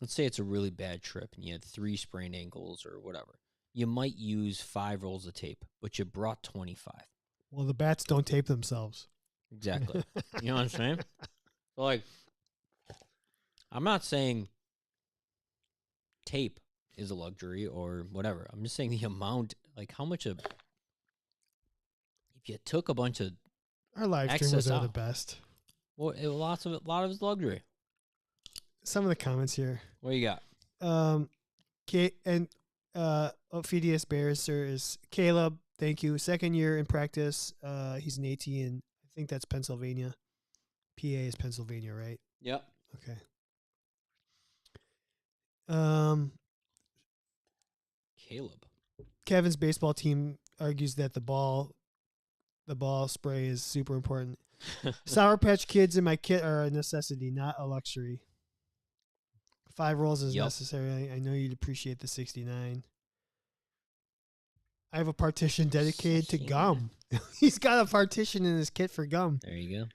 let's say it's a really bad trip and you had 3 sprained ankles or whatever, you might use 5 rolls of tape, but you brought 25. Well, the bats don't tape themselves. Exactly. You know what I'm saying? So, like, I'm not saying tape is a luxury or whatever. I'm just saying the amount, like how much of, if you took a bunch of, Our live streamers are the best. well, a lot of it's luxury. Some of the comments here. What you got? And Ophidius Barrister is Caleb. Thank you. Second year in practice. He's an AT, and I think that's Pennsylvania. PA is Pennsylvania, right? Yep. Okay. Um, Caleb. Kevin's baseball team argues that the ball spray is super important. Sour Patch Kids in my kit are a necessity, not a luxury. 5 rolls is Yep. necessary. I know you'd appreciate the 69. I have a partition dedicated to 69. gum. He's got a partition in his kit for gum. There you go.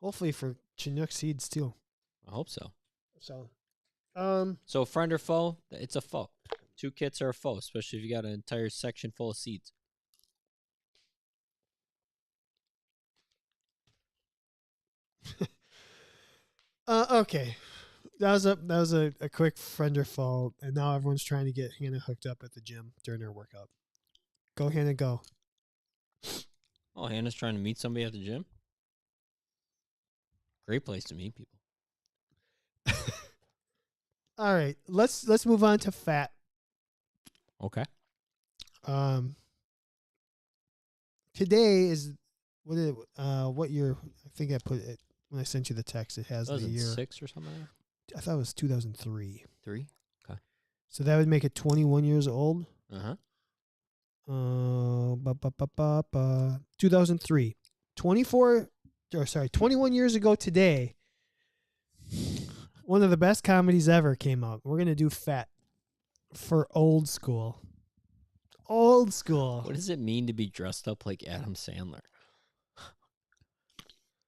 Hopefully for Chinook seeds too. I hope so. So, friend or foe? It's a foe. 2 kits are a foe, especially if you got an entire section full of seeds. okay. That was a quick friend or foe, and now everyone's trying to get Hannah hooked up at the gym during her workout. Go, Hannah, go. Oh, Hannah's trying to meet somebody at the gym? Great place to meet people. All right, let's move on to fat. Okay. Today is what year? I think I put it when I sent you the text. It has the year 2006 or something like that? I thought it was 2003. 3? Okay. So that would make it 21 years old. Uh-huh. 2003. 21 years ago today. One of the best comedies ever came out. We're going to do Fat for Old School. Old School. What does it mean to be dressed up like Adam Sandler?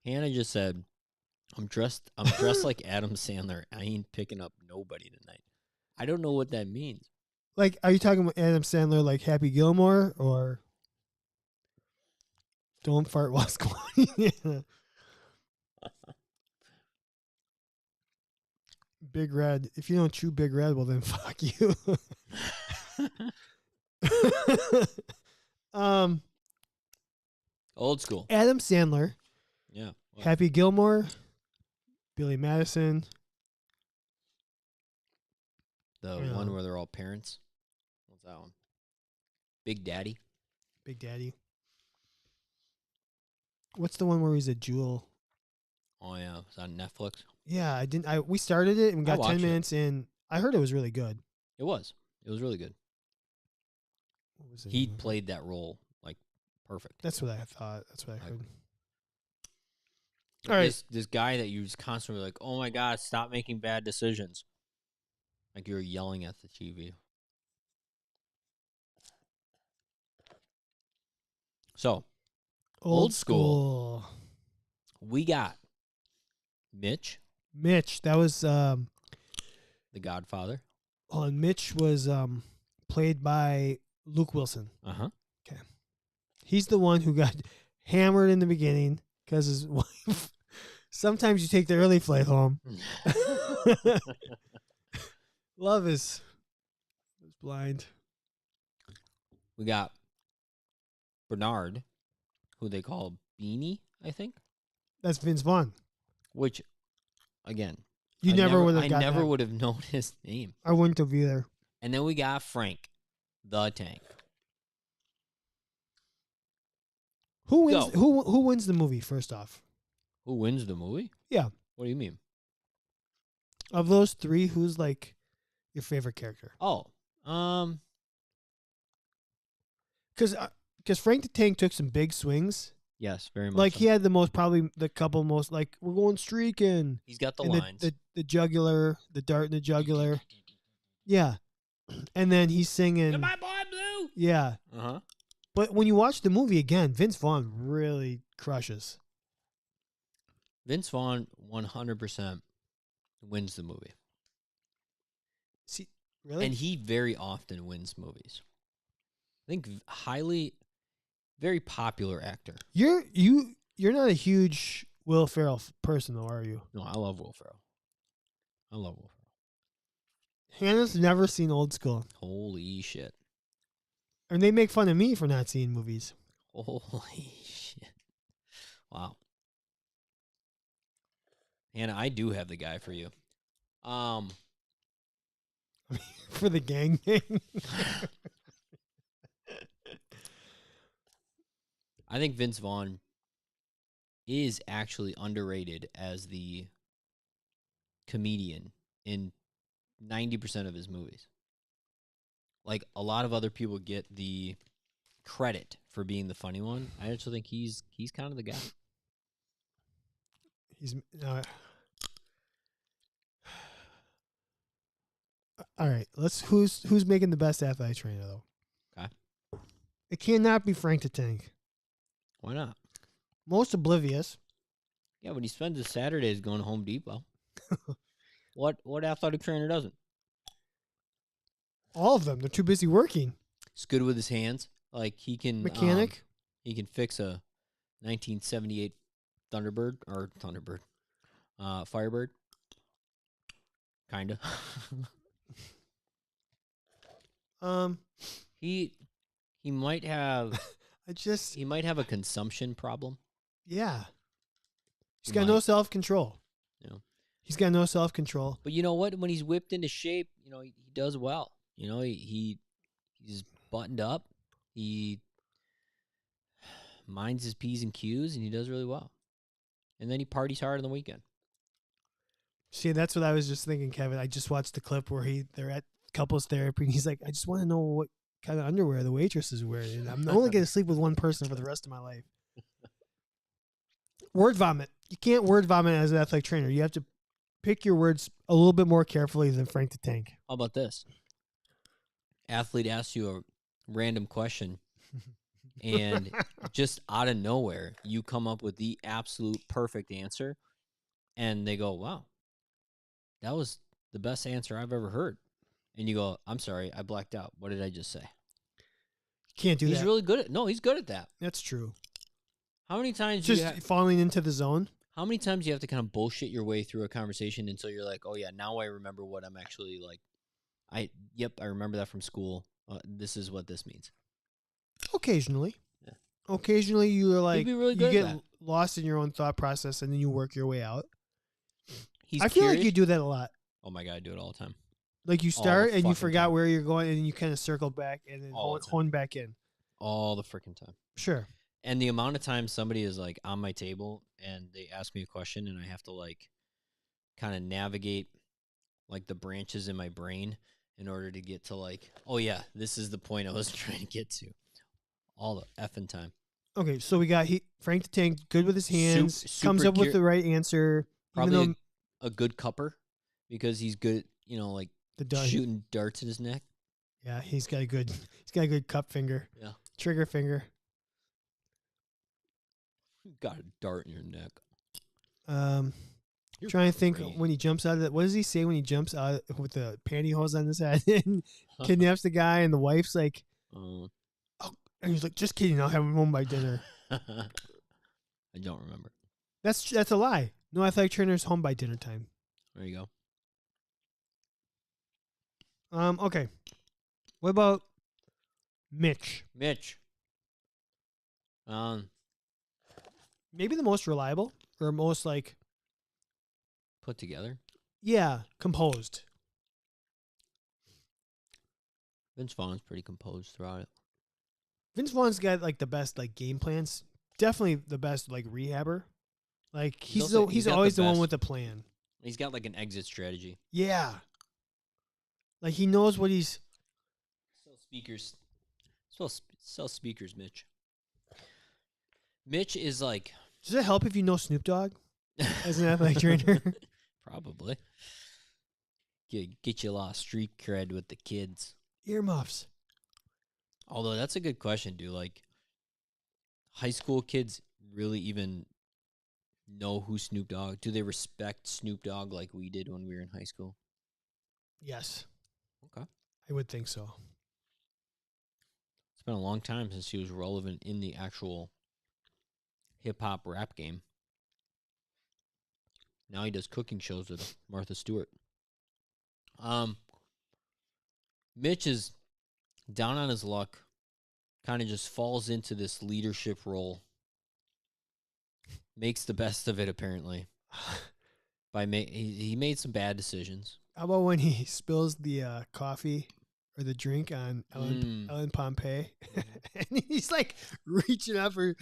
Hannah just said, I'm dressed like Adam Sandler. I ain't picking up nobody tonight. I don't know what that means. Like, are you talking about Adam Sandler like Happy Gilmore or Don't Fart While Squatting? Yeah. Big Red. If you don't chew Big Red, well then fuck you. Old school. Adam Sandler. Yeah. What? Happy Gilmore. Billy Madison. The one where they're all parents. What's that one? Big Daddy. Big Daddy. What's the one where he's a jewel? Oh yeah, it's on Netflix. Yeah, I didn't. We started it and we got 10 minutes in. I heard it was really good. It was. It was really good. What was it? He played that role like perfect. That's what I thought. That's what I heard. All right, this guy that you just constantly like, oh my god, stop making bad decisions. Like you're yelling at the TV. So, old school. We got Mitch. That was The Godfather. and Mitch was played by Luke Wilson. Uh-huh. Okay. He's the one who got hammered in the beginning because his wife. Sometimes you take the early flight home. Love is blind. We got Bernard, who they call Beanie, I think. That's Vince Vaughn. Which, again, I never would have known his name. I wouldn't have either. And then we got Frank, the Tank. Who wins? Who wins the movie? First off, who wins the movie? Yeah. What do you mean? Of those 3, who's like your favorite character? Oh, because Frank the Tank took some big swings. Yes, very much. Like so. he had the couple most like we're going streaking. He's got the and lines. The jugular, the dart in the jugular. Yeah, and then he's singing. Goodbye, boy, blue. Yeah. Uh-huh. But when you watch the movie again, Vince Vaughn really crushes. Vince Vaughn 100% wins the movie. See, really? And he very often wins movies. I think very popular actor. You're not a huge Will Ferrell person, though, are you? No, I love Will Ferrell. Hannah's never seen Old School. Holy shit. And they make fun of me for not seeing movies. Holy shit. Wow. Hannah, I do have the guy for you. For the gangbang. I think Vince Vaughn is actually underrated as the comedian in 90% of his movies. Like, a lot of other people get the credit for being the funny one. I actually think he's kind of the guy. He's all right. Who's making the best athletic trainer though? Okay. It cannot be Frank the Tank. Why not? Most oblivious. Yeah, but he spends his Saturdays going to Home Depot. What athletic trainer doesn't? All of them. They're too busy working. He's good with his hands. Like, he can Mechanic. He can fix a 1978 Firebird. Kinda. He might have he might have a consumption problem. Yeah. He's He got no might. self-control. You know. He's got no self-control. But you know what? When he's whipped into shape, he does well. He's buttoned up. He minds his P's and Q's, and he does really well. And then he parties hard on the weekend. See, that's what I was just thinking, Kevin. I just watched the clip where they're at couples therapy, and he's like, I just want to know what kind of underwear the waitress is wearing. And I'm only going to sleep with one person for the rest of my life. Word vomit. You can't word vomit as an athletic trainer. You have to pick your words a little bit more carefully than Frank the Tank. How about this? Athlete asks you a random question, and just out of nowhere, you come up with the absolute perfect answer, and they go, wow, that was the best answer I've ever heard. And you go, I'm sorry, I blacked out. What did I just say? Can't do that. He's really good at. No, he's good at that. That's true. How many times just falling into the zone? How many times do you have to kind of bullshit your way through a conversation until you're like, oh yeah, now I remember what I'm actually like. I remember that from school. This is what this means. Occasionally. Yeah. Occasionally you're like, really good you at get that. lost in your own thought process and then you work your way out. I feel like you do that a lot. Oh my God, I do it all the time. Like you start and you forgot where you're going and then you kind of circle back and then hone back in. All the freaking time. Sure. And the amount of times somebody is like on my table and they ask me a question and I have to like kind of navigate like the branches in my brain in order to get to like, oh yeah, this is the point I was trying to get to. All the effing time. Okay, so we got Frank the Tank, good with his hands, comes up with the right anser. Probably a good cupper because he's good, like shooting darts in his neck. Yeah, he's got a good cup finger. Yeah. Trigger finger. Got a dart in your neck. Trying to think when he jumps out of that. What does he say when he jumps out with the pantyhose on his head and kidnaps the guy and the wife's like, oh, and he's like, just kidding, I'll have him home by dinner. I don't remember. That's a lie. No athletic trainer's home by dinner time. There you go. Okay. What about Mitch? Maybe the most reliable or most like put together. Yeah, composed. Vince Vaughn's pretty composed throughout it. Vince Vaughn's got like the best like game plans. Definitely the best like rehabber. Like he's always the one with a plan. He's got like an exit strategy. Yeah. Like he knows what he's. Sell speakers, Mitch. Mitch is like. Does it help if you know Snoop Dogg as an athletic trainer? Probably. Get you a lot of street cred with the kids. Earmuffs. Although that's a good question, dude. Like, high school kids really even know who Snoop Dogg? Do they respect Snoop Dogg like we did when we were in high school? Yes. Okay. I would think so. It's been a long time since he was relevant in the actual hip-hop rap game. Now he does cooking shows with Martha Stewart. Mitch is down on his luck, kind of just falls into this leadership role. Makes the best of it, apparently. He made some bad decisions. How about when he spills the coffee or the drink on Mm. Ellen Pompey, and he's like reaching up her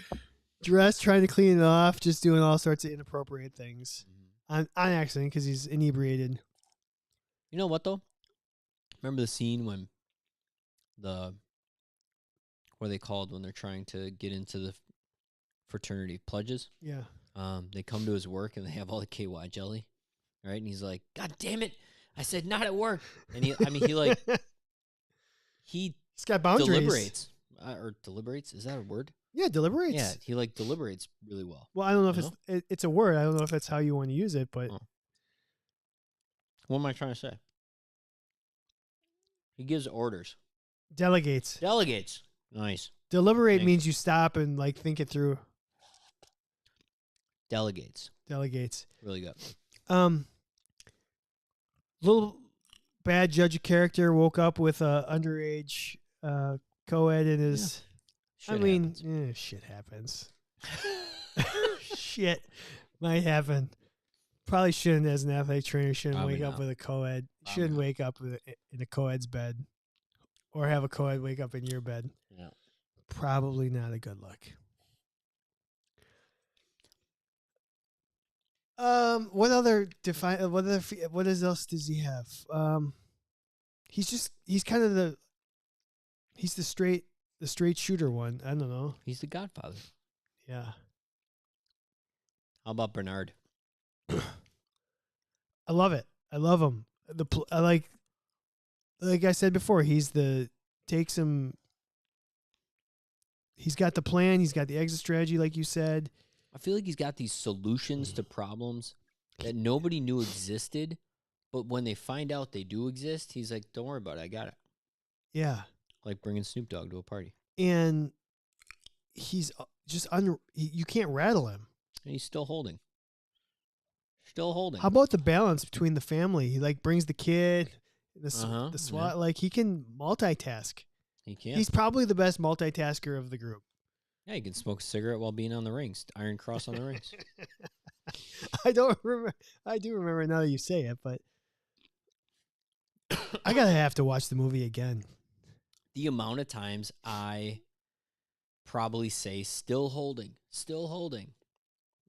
dress, trying to clean it off, just doing all sorts of inappropriate things on accident because he's inebriated. You know what though? Remember the scene when what are they called when they're trying to get into the fraternity pledges? Yeah. They come to his work and they have all the KY jelly, right? And he's like, "God damn it! I said not at work." And he he's got boundaries. deliberates or deliberates. Is that a word? Yeah, deliberates. Yeah, he like deliberates really well. Well, I don't know if it's a word. I don't know if that's how you want to use it, but What am I trying to say? He gives orders. delegates. Delegates. Nice. Deliberate Thanks. means you stop and like think it through. Delegates. Delegates. Really good. Little bad judge of character woke up with a underage co-ed in his. Shit happens. Shit might happen. Probably shouldn't, as an athletic trainer, shouldn't Probably wake up not. with a co-ed. Probably Shouldn't not. wake up in a co-ed's bed, or have a co-ed wake up in your bed. Yeah. Probably not a good look. What other what else does he have? He's kind of the straight shooter one. I don't know. He's the Godfather. Yeah. How about Bernard? I love it. I love him. I like I said before, he's got the plan, he's got the exit strategy like you said. I feel like he's got these solutions to problems that nobody knew existed, but when they find out they do exist, he's like, "Don't worry about it. I got it." Yeah. Like bringing Snoop Dogg to a party. And he's just you can't rattle him. And he's still holding. Still holding. How about the balance between the family? He like brings the kid, the SWAT. Yeah. Like he can multitask. He can. He's probably the best multitasker of the group. Yeah, he can smoke a cigarette while being on the rings. Iron Cross on the rings. I don't remember. I do remember now that you say it, but I gotta have to watch the movie again. The amount of times I probably say still holding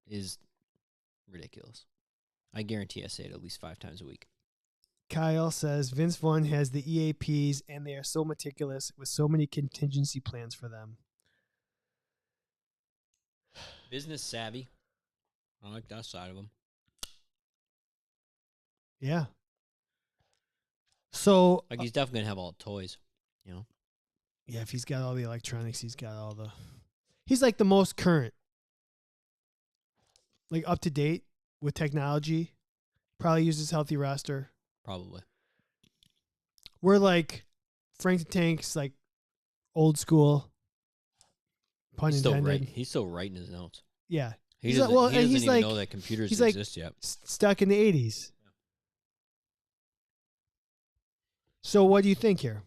is ridiculous. I guarantee I say it at least 5 times a week. Kyle says Vince Vaughn has the EAPs and they are so meticulous with so many contingency plans for them. Business savvy. I like that side of him. Yeah. So like he's definitely gonna have all the toys, you know. Yeah, if he's got all the electronics, he's got all the. He's like the most current, like up to date with technology. Probably uses healthy roster. Probably. We're like Frank the Tank's like old school. Pun intended. He's still writing his notes. Yeah. He doesn't even know that computers exist yet. Stuck in the 80s. Yeah. So what do you think here?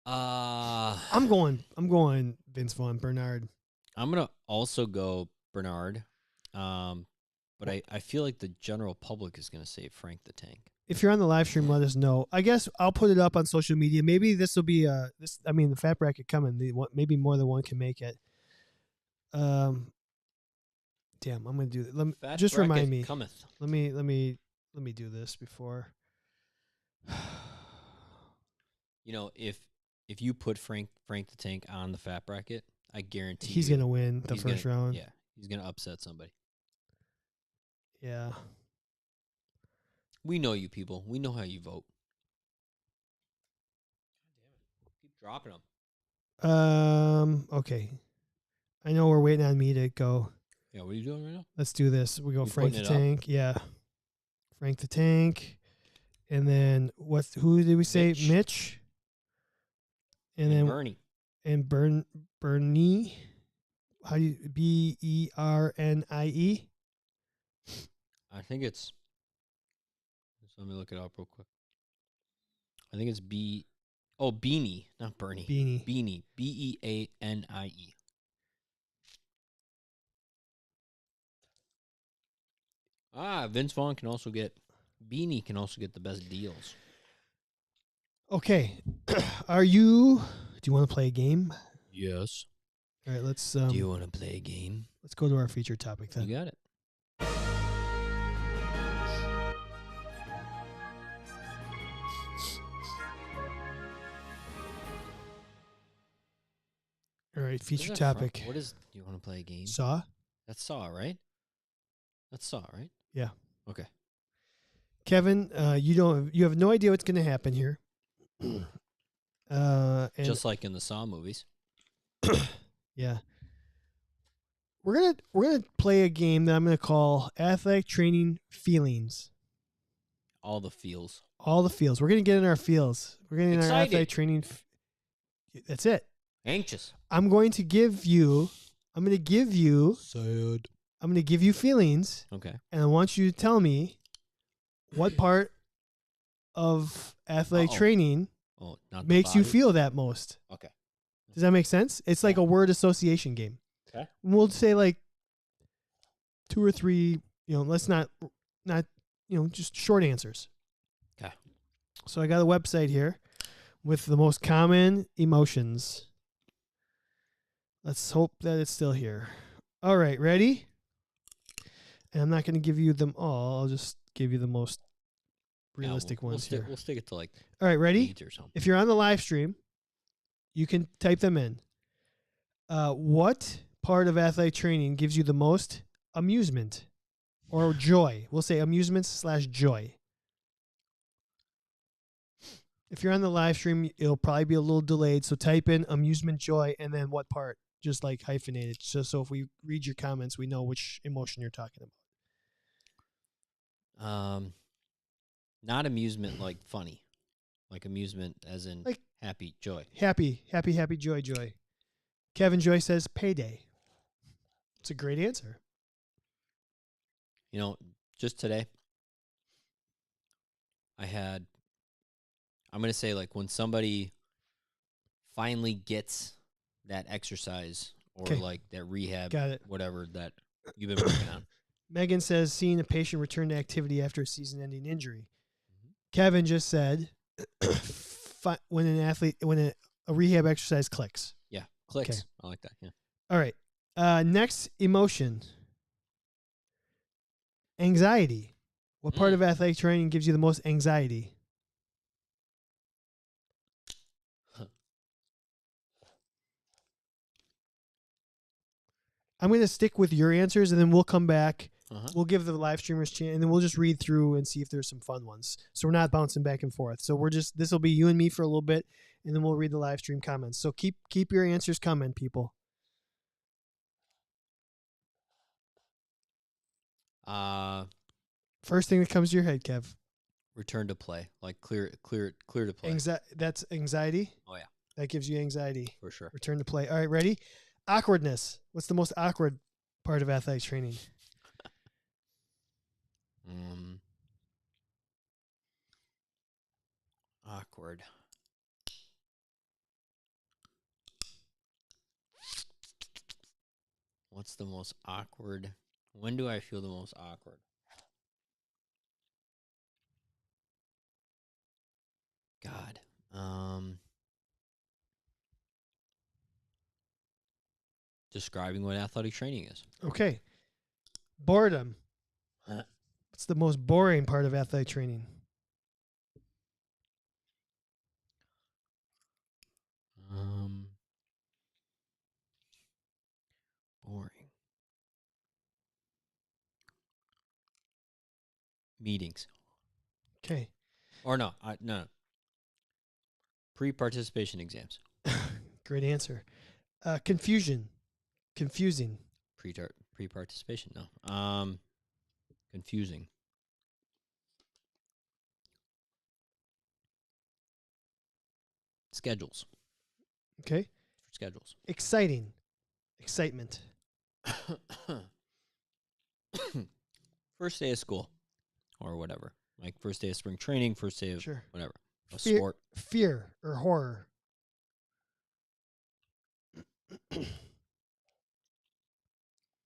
I'm going Vince Vaughn, Bernard. I'm gonna also go Bernard. But I feel like the general public is gonna say Frank the Tank. If you're on the live stream, let us know. I guess I'll put it up on social media. Maybe this will be the fat bracket coming. Maybe more than one can make it. Damn, I'm gonna do that. Just remind me. Cometh. Let me do this before. You know, if you put Frank the Tank on the fat bracket, I guarantee he's gonna win the first round. Yeah, he's gonna upset somebody. Yeah. We know you people. We know how you vote. Keep dropping them. Okay. I know we're waiting on me to go. Yeah, what are you doing right now? Let's do this. We go Frank the Tank. Yeah. Frank the Tank. And then who did we say? Mitch. And then Bernie. And Bernie. How do you Bernie? I think it's. Let me look it up real quick. I think it's Beanie, not Bernie. Beanie. Beanie. Vince Vaughn can also get Beanie can also get the best deals. Okay. Do you want to play a game? Yes. All right, let's Do you want to play a game? let's go to our featured topic then. You got it. All right, What is featured that from? topic. What is? Do you want to play a game? Saw? That's Saw, right? That's Saw, right? Yeah. Okay. Kevin, you have no idea what's going to happen here. And Just like in the Saw movies. yeah. We're gonna play a game that I'm gonna call Athletic Training Feelings. All the feels. All the feels. We're gonna get in our feels. We're getting in our Excited. athletic training. That's it. Anxious. I'm going to give you. Sad. I'm gonna give you feelings, Okay. and I want you to tell me what part of athletic Uh-oh. training Oh, not the makes you body? feel that most. Okay. Does that make sense? It's like Yeah. a word association game. Okay. We'll say like 2 or 3. Let's not just short answers. Okay. So I got a website here with the most common emotions. Let's hope that it's still here. All right, ready? And I'm not going to give you them all. I'll just give you the most realistic ones here. We'll stick it to like All right, ready? 8 or something. If you're on the live stream, you can type them in. What part of athletic training gives you the most amusement or joy? We'll say amusement/joy. If you're on the live stream, it'll probably be a little delayed. So type in amusement, joy, and then what part? Just like hyphenate it. So if we read your comments, we know which emotion you're talking about. Not amusement like funny. Like amusement as in Like happy, joy. happy, joy, joy. Kevin Joy says payday. It's a great answer. Just today, I'm going to say like when somebody finally gets that exercise or 'Kay. like that rehab, Got it. whatever that you've been working on. Megan says seeing a patient return to activity after a season-ending injury. Kevin just said when a rehab exercise clicks. Yeah, clicks. 'Kay. I like that. Yeah. All right. Next emotion. Anxiety. What part of athletic training gives you the most anxiety? I'm going to stick with your answers, and then we'll come back. Uh-huh. We'll give the live streamers chance, and then we'll just read through and see if there's some fun ones. So we're not bouncing back and forth. So this will be you and me for a little bit, and then we'll read the live stream comments. So keep your answers coming, people. First thing that comes to your head, Kev. Return to play, like clear to play. That's anxiety. Oh yeah, That gives you anxiety. for sure. Return to play. All right, ready? Awkwardness. What's the most awkward part of athletic training? Awkward. What's the most awkward? When do I feel the most awkward? God. Describing what athletic training is. Okay. Boredom. What's the most boring part of athletic training? Boring. Meetings. Okay. Or no. No. Pre-participation exams. Great answer. Confusion. Confusing. Pre-participation. No. Confusing. Schedules. Okay. For schedules. Exciting. Excitement. First day of school or whatever. Like first day of spring training, first day of Sure. whatever. A Fear, sport. fear or horror.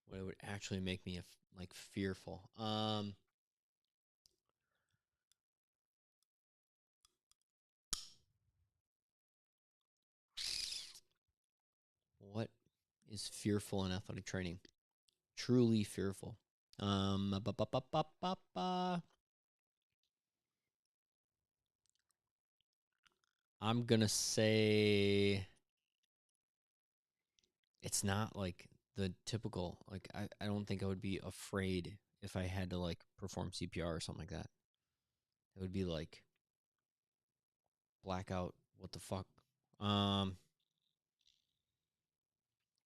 What would actually make me fearful? is fearful in athletic training. Truly fearful. I'm gonna say it's not like the typical. Like I don't think I would be afraid if I had to like perform CPR or something like that. It would be like blackout. What the fuck?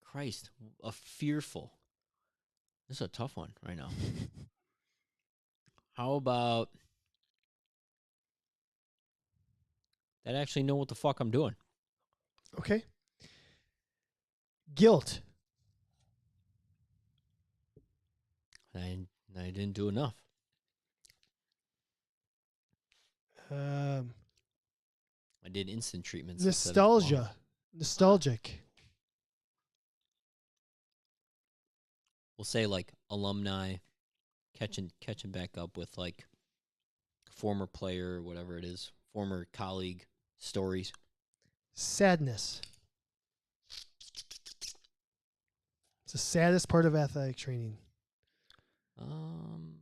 Christ, a fearful. This is a tough one right now. How about that? Actually, know what the fuck I'm doing. Okay. Guilt. I didn't do enough. Um, I did instant treatments Nostalgia. Nostalgic. We'll say like alumni catching back up with like former player or whatever it is, former colleague stories. Sadness. It's the saddest part of athletic training. Hmm.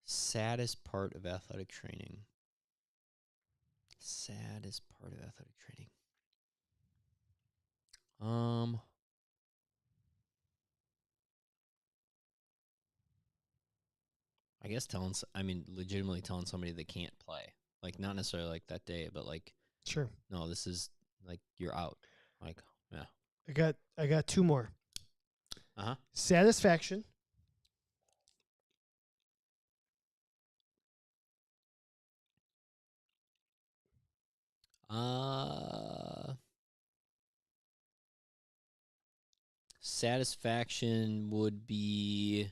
Saddest part of athletic training. Saddest part of athletic training. I guess legitimately telling somebody they can't play. Like, not necessarily like that day, but like, Sure. no, this is like, you're out. Like, yeah. I got two more. Uh Satisfaction. huh. Satisfaction would be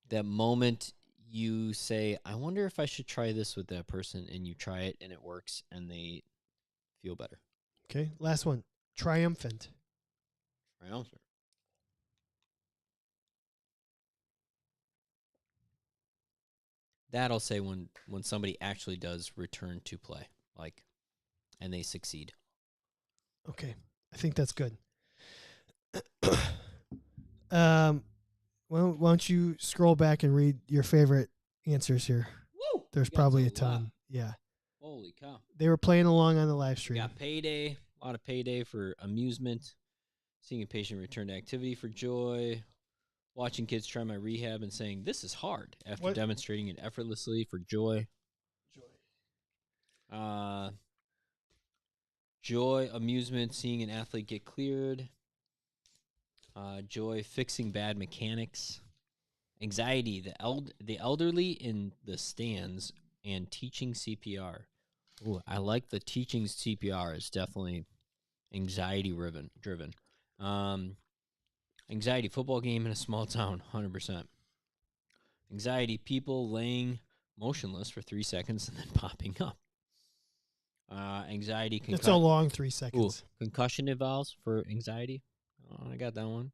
that moment you say, I wonder if I should try this with that person, and you try it and it works and they feel better. Okay. Last one. Triumphant. Triumphant. That'll say when somebody actually does return to play, like, and they succeed. Okay. I think that's good. Why don't you scroll back and read your favorite answers here? Woo! There's probably a ton. Yeah. Holy cow. They were playing along on the live We stream. got payday, a lot of payday for amusement, seeing a patient return to activity for joy, watching kids try my rehab and saying, this is hard, after demonstrating it effortlessly for joy. Joy, amusement, seeing an athlete get cleared. Joy, fixing bad mechanics. Anxiety, the elderly in the stands, and teaching CPR. Ooh, I like the teaching CPR. It's definitely anxiety driven. Anxiety, football game in a small town, 100%. Anxiety, people laying motionless for 3 seconds and then popping up. Anxiety, It's a long 3 seconds. Concussion evolves for anxiety. I got that one.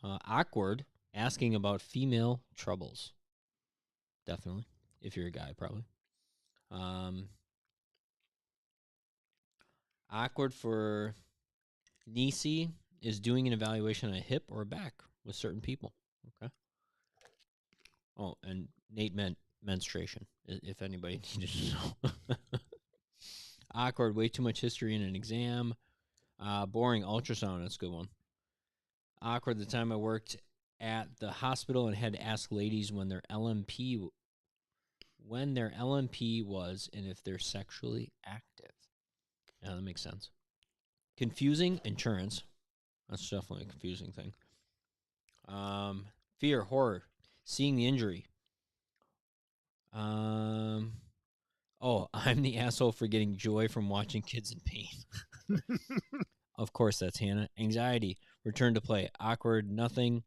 Awkward, asking about female troubles. Definitely, if you're a guy, probably. Awkward for Nisi is doing an evaluation on a hip or a back with certain people. Okay. Oh, and Nate meant menstruation, if anybody needed to know. Awkward, way too much history in an exam. Boring, ultrasound, that's a good one. Awkward, the time I worked at the hospital and had to ask ladies when their LMP was and if they're sexually active. Yeah, that makes sense. Confusing, insurance. That's definitely a confusing thing. Fear, horror, seeing the injury. I'm the asshole for getting joy from watching kids in pain. Of course, that's Hannah. Anxiety, return to play. Awkward, nothing.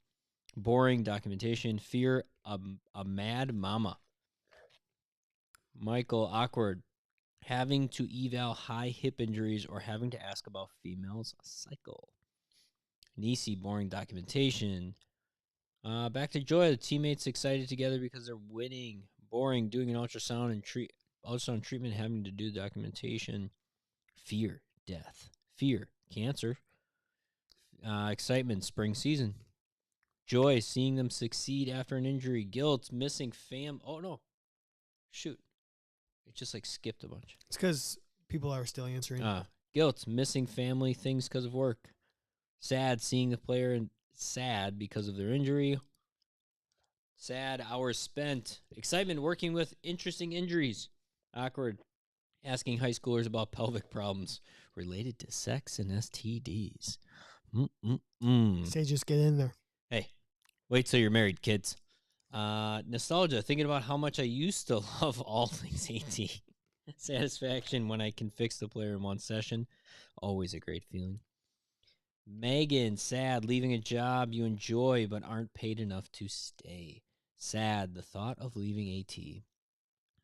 Boring, documentation. Fear, a mad mama. Michael, awkward, having to eval high hip injuries or having to ask about females cycle. Nisi, boring documentation. Back to joy. The teammates excited together because they're winning. Boring. Doing an ultrasound treatment, having to do documentation. Fear. Death. Fear. Cancer. Excitement. Spring season. Joy. Seeing them succeed after an injury. Guilt. Missing fam. Oh no. Shoot. It just like skipped a bunch. It's because people are still answering. Guilt. Missing family things because of work. Sad. Seeing the player and sad because of their injury. Sad hours spent. Excitement working with interesting injuries. Awkward. Asking high schoolers about pelvic problems related to sex and STDs. Say just get in there. Hey, wait till you're married, kids. Nostalgia. Thinking about how much I used to love all things AT. Satisfaction when I can fix the player in one session. Always a great feeling. Megan. Sad. Leaving a job you enjoy but aren't paid enough to stay. Sad, the thought of leaving AT.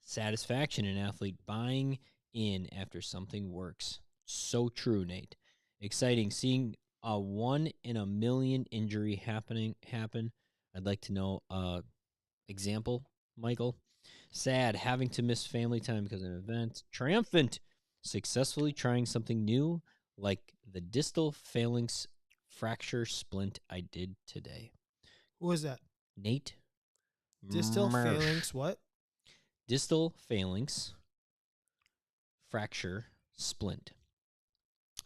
Satisfaction, an athlete buying in after something works. So true, Nate. Exciting, seeing a 1 in a million injury happen. I'd like to know example, Michael. Sad, having to miss family time because of an event. Triumphant, successfully trying something new like the distal phalanx fracture splint I did today. Who was that? Nate. Distal phalanx what? Distal phalanx fracture splint.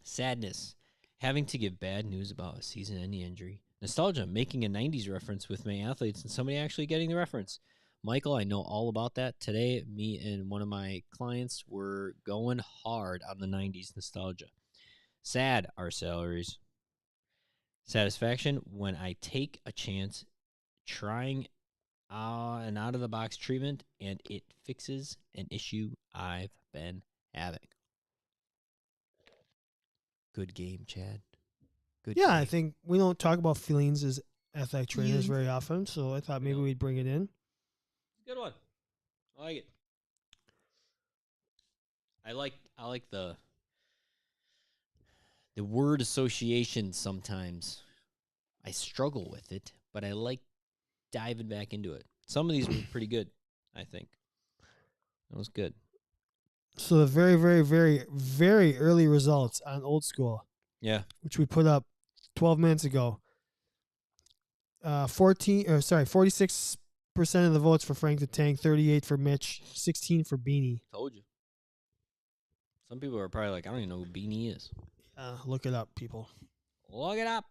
Sadness. Having to give bad news about a season-ending injury. Nostalgia. Making a 90s reference with my athletes and somebody actually getting the reference. Michael, I know all about that. Today, me and one of my clients were going hard on the 90s nostalgia. Sad. Our salaries. Satisfaction. When I take a chance trying an out-of-the-box treatment, and it fixes an issue I've been having. Good game, Chad. Good Yeah, game. I think we don't talk about feelings as athletic trainers very often, so I thought maybe we'd bring it in. Good one. I like it. I like the word association sometimes. I struggle with it, but I like diving back into it. Some of these were pretty good, I think. That was good. So the very, very, very, very early results on Old School. Yeah. Which we put up 12 minutes ago. 46% of the votes for Frank the Tank, 38 for Mitch, 16 for Beanie. Told you. Some people are probably like, I don't even know who Beanie is. Look it up, people. Look it up.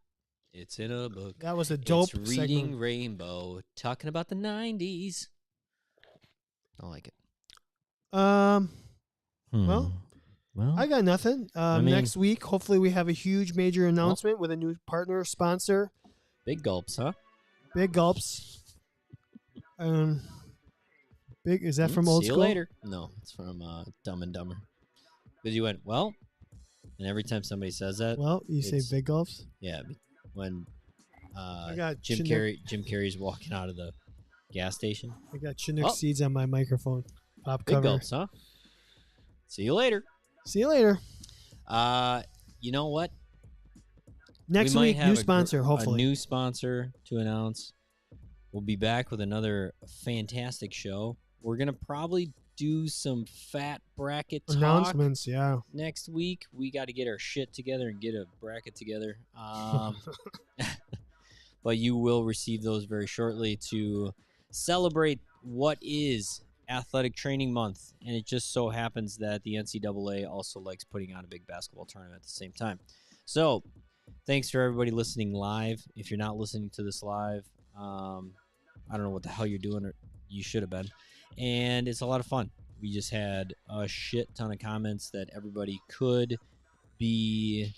It's in a book. That was a dope It's Reading segment. Rainbow, talking about the 90s. I like it. Well, I got nothing. Next week, hopefully we have a huge major announcement with a new partner, sponsor. Big gulps, huh? Big gulps. Big, is that from Old School? See you later. No, it's from Dumb and Dumber. Because you went, well, and every time somebody says that. Well, you say big gulps? Yeah, when I got Jim Carrey's walking out of the gas station. I got Chinook seeds on my microphone. Pop cover. Big gulps, huh? See you later. See you later. You know what? Next week, new sponsor, hopefully. A new sponsor to announce. We'll be back with another fantastic show. We're going to probably do some fat bracket talk announcements, yeah. Next week. We got to get our shit together and get a bracket together. But you will receive those very shortly to celebrate what is Athletic Training Month. And it just so happens that the NCAA also likes putting on a big basketball tournament at the same time. So thanks for everybody listening live. If you're not listening to this live, I don't know what the hell you're doing, or you should have been. And it's a lot of fun. We just had a shit ton of comments that everybody could be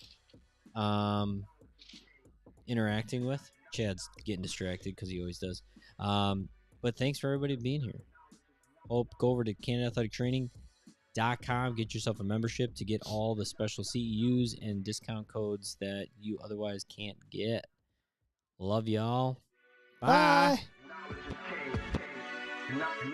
interacting with. Chad's getting distracted because he always does. But thanks for everybody being here. Go over to CandidAthleticTraining.com. Get yourself a membership to get all the special CEUs and discount codes that you otherwise can't get. Love y'all. Bye. Bye.